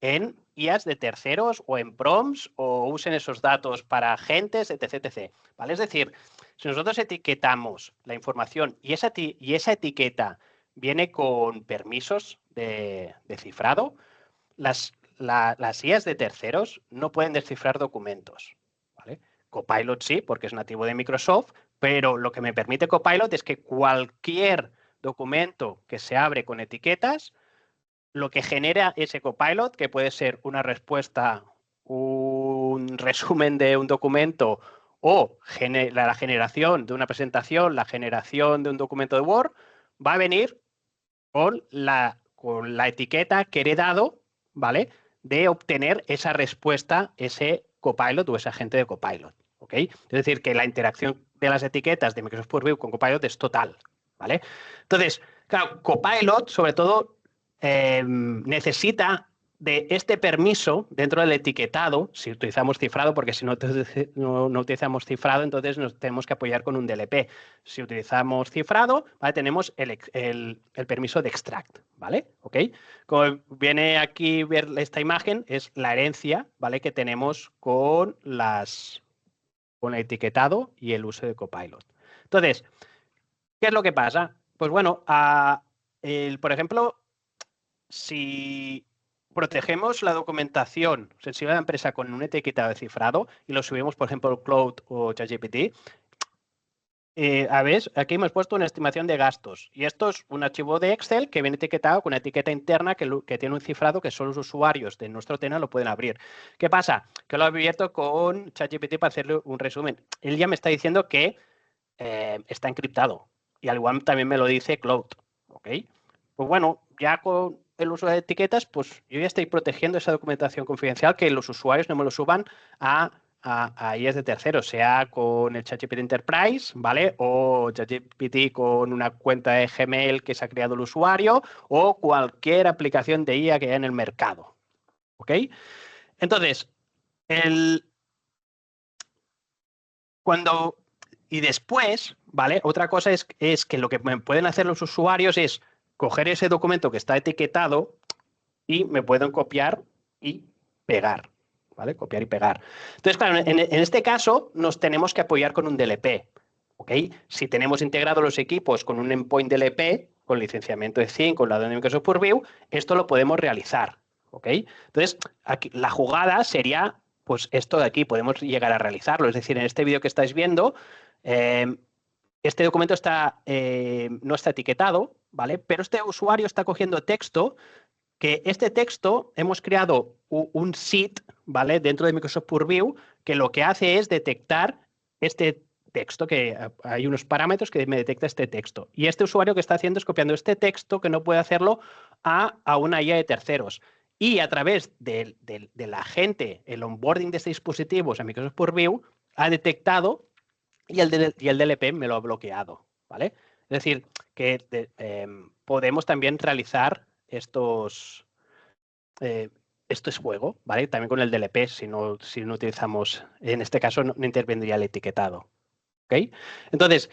en IAs de terceros o en prompts o usen esos datos para agentes, etc. ¿Vale? Es decir, si nosotros etiquetamos la información y esa etiqueta viene con permisos de cifrado, las IAs de terceros no pueden descifrar documentos. ¿Vale? Copilot sí, porque es nativo de Microsoft, pero lo que me permite Copilot es que cualquier documento que se abre con etiquetas, lo que genera ese Copilot, que puede ser una respuesta, un resumen de un documento o la generación de una presentación, la generación de un documento de Word, va a venir con la etiqueta que he heredado, ¿vale? De obtener esa respuesta, ese Copilot o ese agente de Copilot, ¿ok? Es decir, que la interacción de las etiquetas de Microsoft Purview con Copilot es total, ¿vale? Entonces, claro, Copilot, sobre todo, necesita de este permiso dentro del etiquetado, si utilizamos cifrado, porque si no utilizamos cifrado, entonces nos tenemos que apoyar con un DLP. Si utilizamos cifrado, ¿vale? Tenemos el permiso de extract, ¿vale? ¿Ok? Como viene aquí ver esta imagen, es la herencia, ¿vale? Que tenemos con el etiquetado y el uso de Copilot. Entonces, ¿qué es lo que pasa? Pues bueno, por ejemplo, si protegemos la documentación sensible de la empresa con un etiquetado de cifrado y lo subimos, por ejemplo, Cloud o ChatGPT, aquí hemos puesto una estimación de gastos y esto es un archivo de Excel que viene etiquetado con una etiqueta interna que tiene un cifrado que solo los usuarios de nuestro tenant lo pueden abrir. ¿Qué pasa? Que lo he abierto con ChatGPT para hacerle un resumen. Él ya me está diciendo que está encriptado y al igual también me lo dice Cloud. ¿Ok? Pues bueno, ya con el uso de etiquetas, pues yo ya estoy protegiendo esa documentación confidencial que los usuarios no me lo suban a IEs de terceros, sea con el ChatGPT Enterprise, ¿vale? O ChatGPT con una cuenta de Gmail que se ha creado el usuario o cualquier aplicación de IA que haya en el mercado. ¿Ok? Entonces, y después, ¿vale? Otra cosa es que lo que pueden hacer los usuarios es coger ese documento que está etiquetado y me pueden copiar y pegar, ¿vale? Copiar y pegar. Entonces, claro, en este caso nos tenemos que apoyar con un DLP, ¿ok? Si tenemos integrados los equipos con un endpoint DLP, con licenciamiento de 5, con la de Microsoft Purview, esto lo podemos realizar, ¿ok? Entonces, aquí, la jugada sería, pues esto de aquí, podemos llegar a realizarlo. Es decir, en este vídeo que estáis viendo, este documento no está etiquetado, ¿vale? Pero este usuario está cogiendo texto, que este texto hemos creado un SID, ¿vale? Dentro de Microsoft Purview, que lo que hace es detectar este texto, que hay unos parámetros que me detecta este texto. Y este usuario que está haciendo es copiando este texto, que no puede hacerlo a una IA de terceros. Y a través de la gente, el onboarding de este dispositivos a Microsoft Purview, ha detectado y el DLP me lo ha bloqueado, ¿vale? Es decir, que podemos también realizar esto es juego, ¿vale? También con el DLP, si no utilizamos, en este caso no intervendría el etiquetado, ¿ok? Entonces,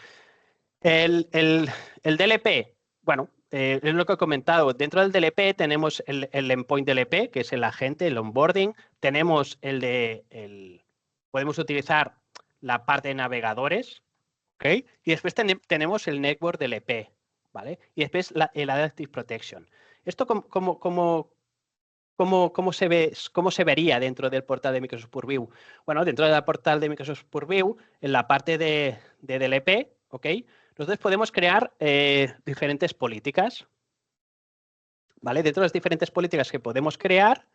el DLP, bueno, es lo que he comentado. Dentro del DLP tenemos el endpoint DLP, que es el agente, el onboarding. Tenemos podemos utilizar la parte de navegadores, ¿ok? Y después tenemos el network DLP, ¿vale? Y después el Adaptive Protection. ¿Esto cómo se vería dentro del portal de Microsoft Purview? Bueno, dentro del portal de Microsoft Purview, en la parte de DLP, ¿ok? Nosotros podemos crear diferentes políticas, ¿vale? Dentro de las diferentes políticas que podemos crear,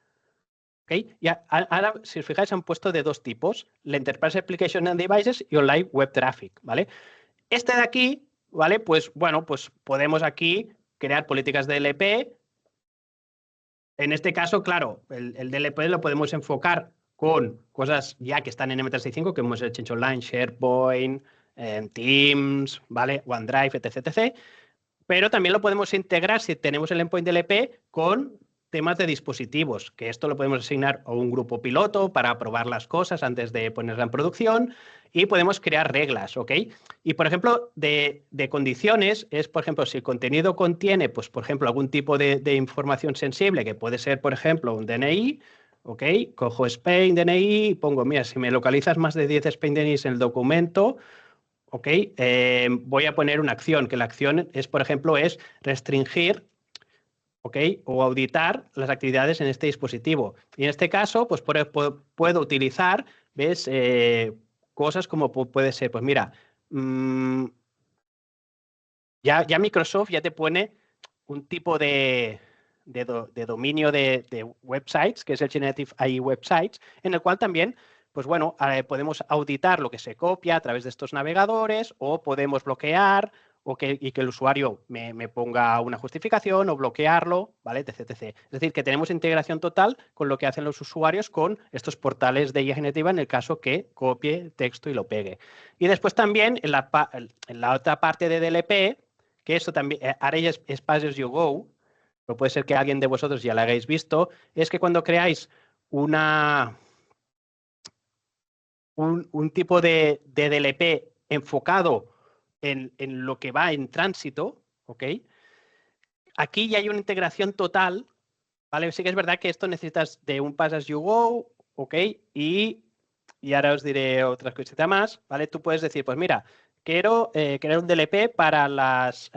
¿ok? Y ahora, si os fijáis, han puesto de dos tipos, la Enterprise Application and Devices y Online Web Traffic, ¿vale? Este de aquí, ¿vale? Pues bueno, pues podemos aquí crear políticas de DLP. En este caso, claro, el DLP lo podemos enfocar con cosas ya que están en M365, que hemos hecho Online, SharePoint, Teams, ¿vale? OneDrive, etc. Pero también lo podemos integrar si tenemos el endpoint DLP con temas de dispositivos, que esto lo podemos asignar a un grupo piloto para probar las cosas antes de ponerla en producción y podemos crear reglas, ¿ok? Y, por ejemplo, de condiciones es, por ejemplo, si el contenido contiene, pues, por ejemplo, algún tipo de información sensible, que puede ser, por ejemplo, un DNI, ¿ok? Cojo Spain, DNI y pongo, mira, si me localizas más de 10 Spain DNIs en el documento, ¿ok? Voy a poner una acción, que la acción es, por ejemplo, es restringir, ¿ok? O auditar las actividades en este dispositivo. Y en este caso, pues puedo utilizar, ¿ves? Cosas como puede ser, pues mira, ya Microsoft ya te pone un tipo de dominio de websites, que es el Generative AI Websites, en el cual también, pues bueno, podemos auditar lo que se copia a través de estos navegadores o podemos bloquear y que el usuario me ponga una justificación o bloquearlo, ¿vale? etc. Es decir, que tenemos integración total con lo que hacen los usuarios con estos portales de IA generativa en el caso que copie texto y lo pegue. Y después también en la otra parte de DLP, que esto también, ahora ya es Pay as you go, pero puede ser que alguien de vosotros ya lo hayáis visto, es que cuando creáis un tipo de DLP enfocado en lo que va en tránsito, ¿ok? Aquí ya hay una integración total, ¿vale? Sí que es verdad que esto necesitas de un pass as you go, ¿ok? Y ahora os diré otras cositas más, ¿vale? Tú puedes decir, pues mira, quiero crear un DLP para las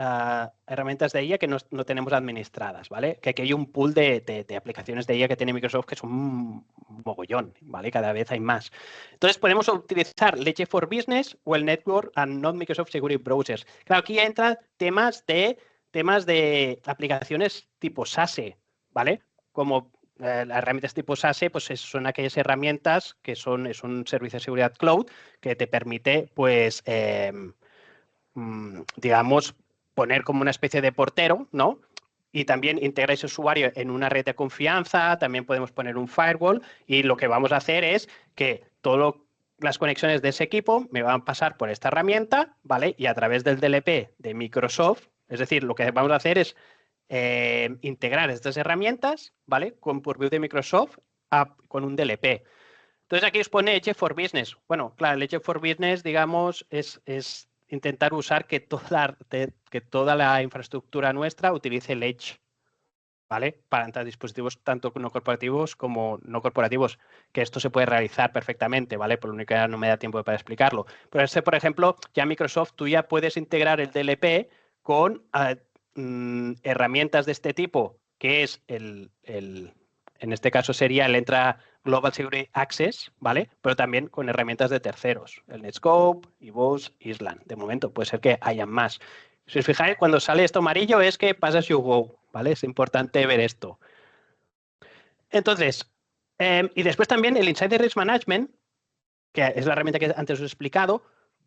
herramientas de IA que no tenemos administradas, ¿vale? Que aquí hay un pool de aplicaciones de IA que tiene Microsoft que son un mogollón, ¿vale? Cada vez hay más. Entonces podemos utilizar Ledger for Business o el Network and Non-Microsoft Security Browsers. Claro, aquí ya entran temas de aplicaciones tipo SASE, ¿vale? Como las herramientas tipo SASE, pues son aquellas herramientas que es un servicio de seguridad cloud que te permite, pues, digamos, poner como una especie de portero, ¿no? Y también integrar ese usuario en una red de confianza, también podemos poner un firewall y lo que vamos a hacer es que todas las conexiones de ese equipo me van a pasar por esta herramienta, ¿vale? Y a través del DLP de Microsoft, es decir, lo que vamos a hacer es integrar estas herramientas, ¿vale? Con Purview de Microsoft con un DLP. Entonces aquí os pone Edge for Business. Bueno, claro, el Edge for Business, digamos, es intentar usar que toda la infraestructura nuestra utilice el Edge, ¿vale? Para dispositivos tanto no corporativos como no corporativos, que esto se puede realizar perfectamente, ¿vale? Por lo único que no me da tiempo para explicarlo. Pero por ejemplo, ya Microsoft, tú ya puedes integrar el DLP con herramientas de este tipo, que es en este caso sería el Entra Global Security Access, ¿vale? Pero también con herramientas de terceros, el Netscope, eVoS, Island. De momento, puede ser que hayan más. Si os fijáis, cuando sale esto amarillo es que pass as you go, ¿vale? Es importante ver esto. Entonces, y después también el Insider Risk Management, que es la herramienta que antes os he explicado,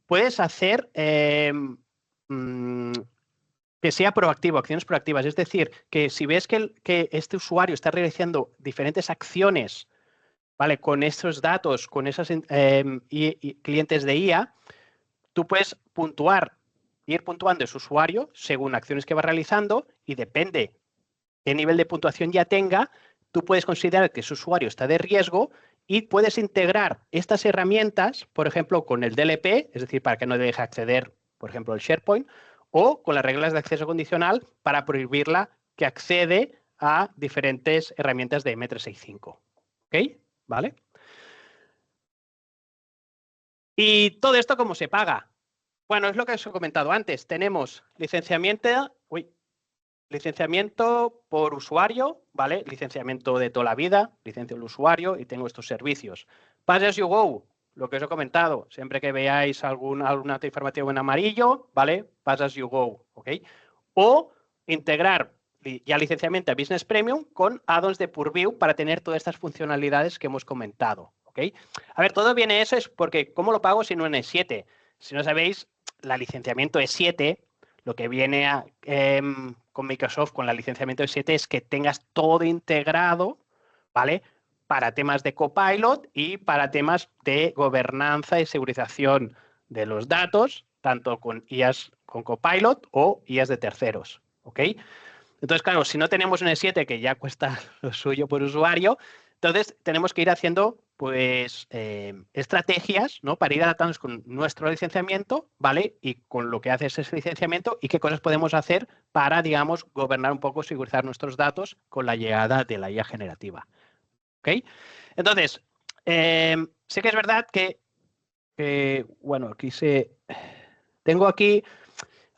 puedes hacer que sea proactivo, acciones proactivas. Es decir, que si ves que este usuario está realizando diferentes acciones, ¿vale? Con esos datos, con esos clientes de IA, tú puedes ir puntuando ese usuario según acciones que va realizando y depende qué nivel de puntuación ya tenga, tú puedes considerar que ese usuario está de riesgo y puedes integrar estas herramientas, por ejemplo, con el DLP, es decir, para que no deje acceder, por ejemplo, el SharePoint, o con las reglas de acceso condicional para prohibirla que accede a diferentes herramientas de M365. ¿Ok? ¿Vale? ¿Y todo esto cómo se paga? Bueno, es lo que os he comentado antes. Tenemos licenciamiento por usuario, ¿vale? Licenciamiento de toda la vida, licencio del usuario y tengo estos servicios. Pass as you go, lo que os he comentado. Siempre que veáis algún dato informativo en amarillo, ¿vale? Pass as you go, ¿ok? O integrar ya licenciamiento a Business Premium con add-ons de Purview para tener todas estas funcionalidades que hemos comentado, ¿ok? A ver, todo viene eso es porque ¿cómo lo pago si no en E7? Si no sabéis, la licenciamiento E7, lo que viene con Microsoft, con la licenciamiento E7, es que tengas todo integrado, ¿vale? Para temas de Copilot y para temas de gobernanza y segurización de los datos, tanto con IAs con Copilot o IAs de terceros, ¿ok? Entonces, claro, si no tenemos un E7 que ya cuesta lo suyo por usuario, entonces tenemos que ir haciendo pues estrategias, ¿no? Para ir adaptándonos con nuestro licenciamiento, ¿vale? Y con lo que hace ese licenciamiento y qué cosas podemos hacer para, digamos, gobernar un poco, segurizar nuestros datos con la llegada de la IA generativa. ¿Ok? Entonces, sé que es verdad que bueno, aquí tengo aquí,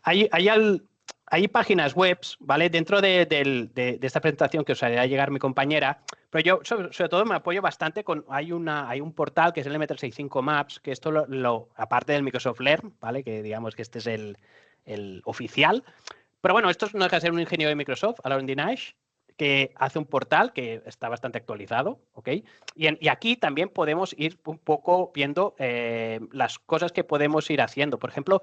hay páginas web, ¿vale? Dentro de esta presentación que os hará llegar mi compañera, pero yo sobre todo me apoyo bastante hay un portal que es el M365 Maps, que esto aparte del Microsoft Learn, ¿vale? Que digamos que este es el oficial. Pero bueno, esto no deja de ser un ingeniero de Microsoft, Alain Dinesh, que hace un portal que está bastante actualizado, ¿ok? Y aquí también podemos ir un poco viendo las cosas que podemos ir haciendo. Por ejemplo,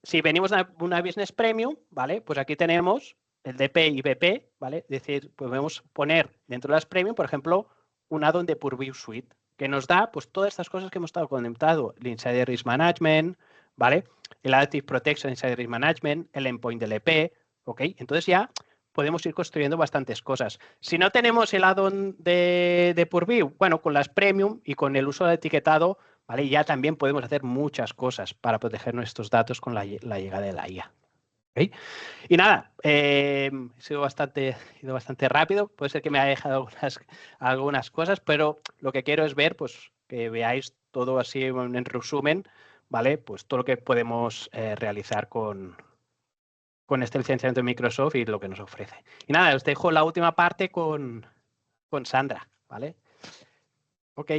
si venimos a una Business Premium, ¿vale? Pues aquí tenemos el DP y BP, ¿vale? Es decir, podemos poner dentro de las Premium, por ejemplo, un add-on de Purview Suite, que nos da pues todas estas cosas que hemos estado comentando, el Insider Risk Management, ¿vale? El Adaptive Protection Insider Risk Management, el Endpoint del EP, ¿ok? Entonces ya podemos ir construyendo bastantes cosas. Si no tenemos el add-on de Purview, bueno, con las Premium y con el uso del etiquetado, ¿vale? Ya también podemos hacer muchas cosas para proteger nuestros datos con la llegada de la IA. ¿Okay? Y nada, he ido bastante rápido, puede ser que me haya dejado algunas cosas, pero lo que quiero es ver, pues, que veáis todo así en resumen, ¿vale? Pues todo lo que podemos realizar con este licenciamiento de Microsoft y lo que nos ofrece. Y nada, os dejo la última parte con Sandra, ¿vale? Ok.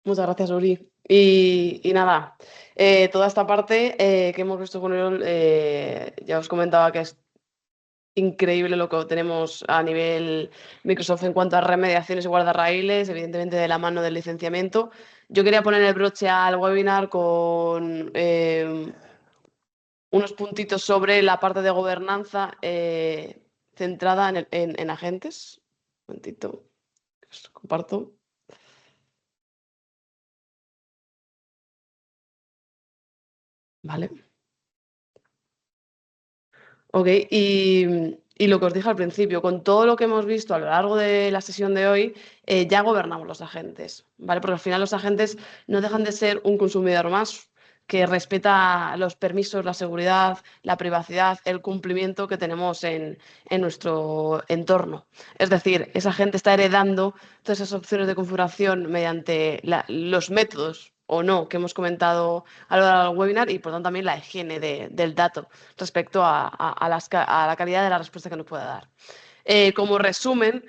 Muchas gracias, Uri. Y nada, toda esta parte que hemos visto con Uriol, ya os comentaba que es increíble lo que tenemos a nivel Microsoft en cuanto a remediaciones y guardarraíles, evidentemente de la mano del licenciamiento. Yo quería poner el broche al webinar con unos puntitos sobre la parte de gobernanza centrada en agentes. Un momentito, os comparto. Vale. Ok, y lo que os dije al principio, con todo lo que hemos visto a lo largo de la sesión de hoy, ya gobernamos los agentes, ¿vale? Porque al final los agentes no dejan de ser un consumidor más que respeta los permisos, la seguridad, la privacidad, el cumplimiento que tenemos en nuestro entorno. Es decir, esa agente está heredando todas esas opciones de configuración mediante los métodos o no que hemos comentado a lo largo del webinar y por tanto también la higiene del dato respecto a la calidad de la respuesta que nos pueda dar. Como resumen,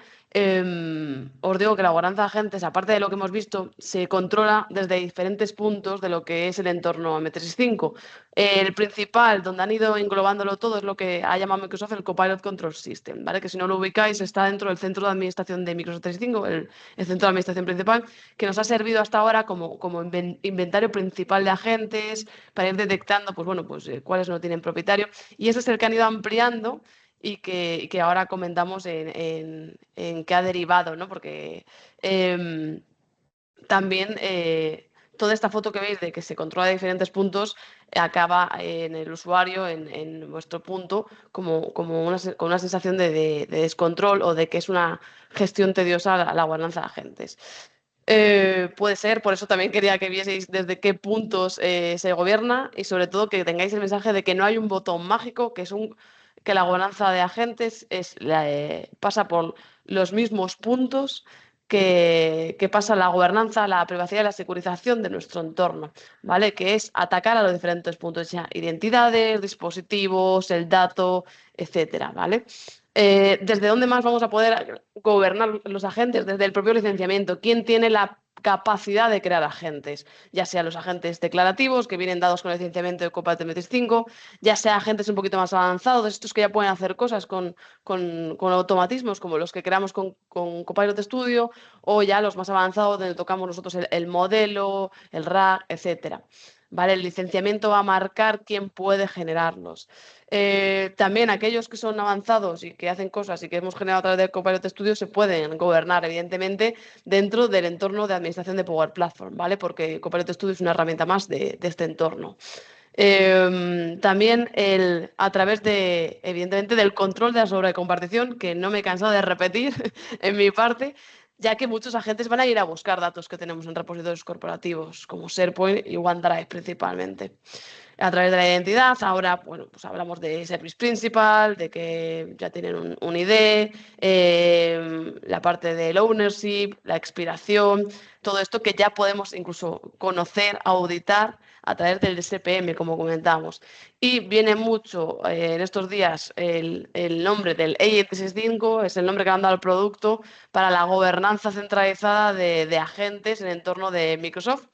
os digo que la gobernanza de agentes, aparte de lo que hemos visto, se controla desde diferentes puntos de lo que es el entorno M365. El principal, donde han ido englobándolo todo, es lo que ha llamado Microsoft el Copilot Control System, ¿vale? Que si no lo ubicáis, está dentro del centro de administración de Microsoft 365, el centro de administración principal, que nos ha servido hasta ahora como inventario principal de agentes, para ir detectando, pues bueno, pues cuáles no tienen propietario. Y ese es el que han ido ampliando y que ahora comentamos en qué ha derivado, ¿no? Porque también toda esta foto que veis de que se controla diferentes puntos acaba en el usuario, en vuestro punto, con una sensación de descontrol o de que es una gestión tediosa la gobernanza de agentes. Puede ser, por eso también quería que vieseis desde qué puntos se gobierna y sobre todo que tengáis el mensaje de que no hay un botón mágico, que la gobernanza de agentes pasa por los mismos puntos que pasa la gobernanza, la privacidad y la securización de nuestro entorno, ¿vale? Que es atacar a los diferentes puntos, ya identidades, dispositivos, el dato, etcétera, ¿vale? ¿Desde dónde más vamos a poder gobernar los agentes? Desde el propio licenciamiento. ¿Quién tiene la capacidad de crear agentes? Ya sea los agentes declarativos, que vienen dados con el licenciamiento de Copilot M365, ya sea agentes un poquito más avanzados, estos que ya pueden hacer cosas con automatismos, como los que creamos con Copilot Studio, o ya los más avanzados, donde tocamos nosotros el modelo, el RAG, etcétera. ¿Vale? El licenciamiento va a marcar quién puede generarlos. También aquellos que son avanzados y que hacen cosas y que hemos generado a través de Copilot Studio se pueden gobernar, evidentemente, dentro del entorno de administración de Power Platform, ¿vale? Porque Copilot Studio es una herramienta más de este entorno. También a través evidentemente, del control de la sobrecompartición, que no me he cansado de repetir en mi parte, ya que muchos agentes van a ir a buscar datos que tenemos en repositorios corporativos, como SharePoint y OneDrive principalmente. A través de la identidad, ahora, bueno, pues hablamos de Service Principal, de que ya tienen un ID, la parte del ownership, la expiración, todo esto que ya podemos incluso conocer, auditar a través del SPM, como comentamos. Y viene mucho en estos días el nombre del EI365, es el nombre que le han dado al producto para la gobernanza centralizada de agentes en el entorno de Microsoft.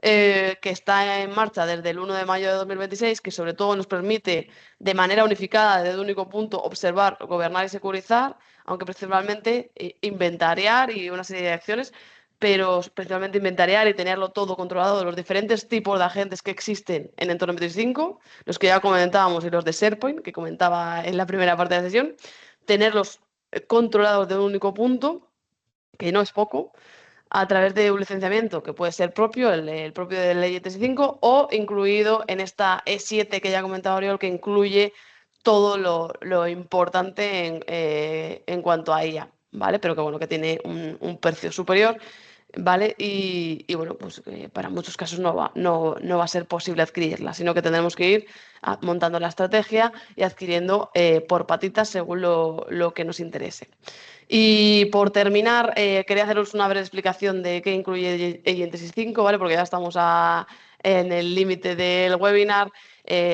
Que está en marcha desde el 1 de mayo de 2026, que sobre todo nos permite de manera unificada, desde un único punto, observar, gobernar y securizar, aunque principalmente inventariar y una serie de acciones, pero principalmente inventariar y tenerlo todo controlado de los diferentes tipos de agentes que existen en entorno M365, los que ya comentábamos y los de SharePoint, que comentaba en la primera parte de la sesión, tenerlos controlados de un único punto, que no es poco, a través de un licenciamiento que puede ser propio, el propio del EI365, o incluido en esta E7 que ya ha comentado Oriol, que incluye todo lo importante en cuanto a ella, ¿vale? Pero que bueno, que tiene un precio superior, ¿vale? Y bueno, pues para muchos casos no va a ser posible adquirirla, sino que tendremos que ir montando la estrategia y adquiriendo por patitas según lo que nos interese. Y por terminar, quería haceros una breve explicación de qué incluye Agent 365, ¿vale? Porque ya estamos en el límite del webinar.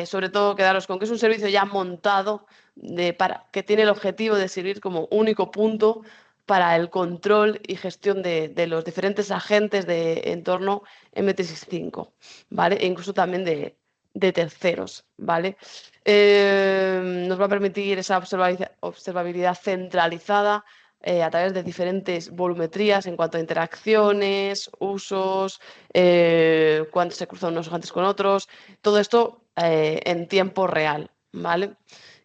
Sobre todo, quedaros con que es un servicio ya montado que tiene el objetivo de servir como único punto para el control y gestión de los diferentes agentes de entorno M365, ¿vale? E incluso también de terceros, ¿vale? Nos va a permitir esa observabilidad centralizada a través de diferentes volumetrías en cuanto a interacciones, usos, cuando se cruzan unos agentes con otros, todo esto en tiempo real, ¿vale?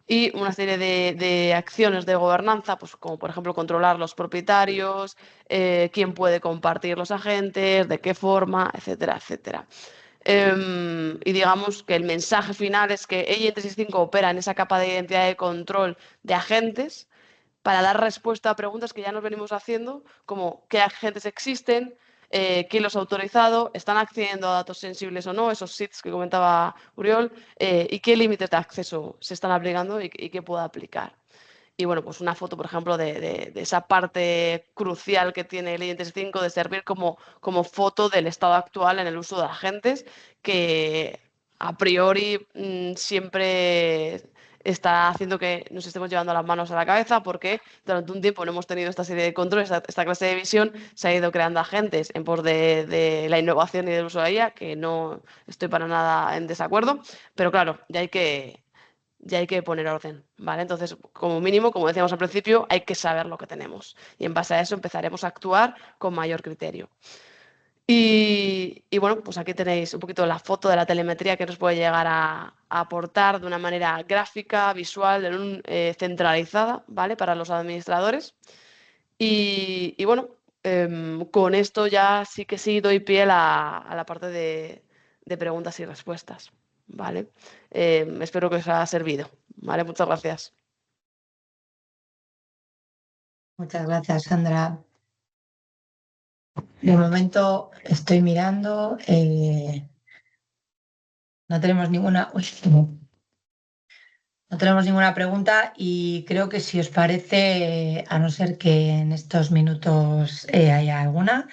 Y una serie de acciones de gobernanza, pues como por ejemplo controlar los propietarios, quién puede compartir los agentes, de qué forma, etcétera, etcétera. Y digamos que el mensaje final es que Agent 365 opera en esa capa de identidad de control de agentes para dar respuesta a preguntas que ya nos venimos haciendo, como qué agentes existen, quién los ha autorizado, están accediendo a datos sensibles o no, esos SIDs que comentaba Uriol, y qué límites de acceso se están aplicando y qué puede aplicar. Y bueno, pues una foto, por ejemplo, de esa parte crucial que tiene el Agent 365 de servir como foto del estado actual en el uso de agentes, que a priori siempre está haciendo que nos estemos llevando las manos a la cabeza, porque durante un tiempo no hemos tenido esta serie de controles, esta clase de visión, se ha ido creando agentes en pos de la innovación y del uso de ella, que no estoy para nada en desacuerdo, pero claro, ya hay que poner orden, ¿vale? Entonces, como mínimo, como decíamos al principio, hay que saber lo que tenemos y en base a eso empezaremos a actuar con mayor criterio. Y bueno, pues aquí tenéis un poquito la foto de la telemetría que nos puede llegar a aportar de una manera gráfica, visual, centralizada, ¿vale? Para los administradores. Y bueno, con esto ya sí que sí doy pie a la parte de preguntas y respuestas, ¿vale? Espero que os haya servido, ¿vale? Muchas gracias. Muchas gracias, Sandra. De momento estoy mirando, no tenemos ninguna. Uy, no tenemos ninguna pregunta y creo que si os parece, a no ser que en estos minutos haya alguna,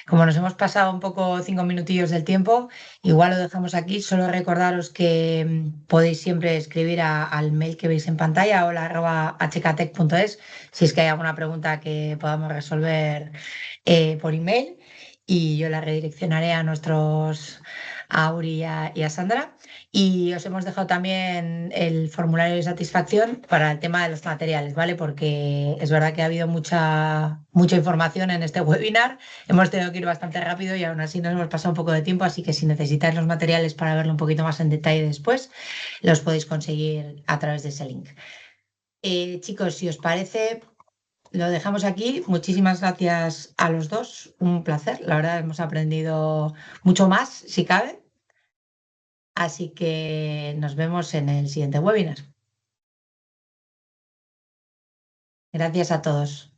como nos hemos pasado un poco 5 minutillos del tiempo, igual lo dejamos aquí. Solo recordaros que podéis siempre escribir al mail que veis en pantalla, hola@hktech.es, si es que hay alguna pregunta que podamos resolver por email, y yo la redireccionaré a Uri y a Sandra. Y os hemos dejado también el formulario de satisfacción para el tema de los materiales, ¿vale? Porque es verdad que ha habido mucha información en este webinar. Hemos tenido que ir bastante rápido y aún así nos hemos pasado un poco de tiempo, así que si necesitáis los materiales para verlo un poquito más en detalle después, los podéis conseguir a través de ese link. Chicos, si os parece, lo dejamos aquí. Muchísimas gracias a los dos. Un placer. La verdad, hemos aprendido mucho más, si cabe. Así que nos vemos en el siguiente webinar. Gracias a todos.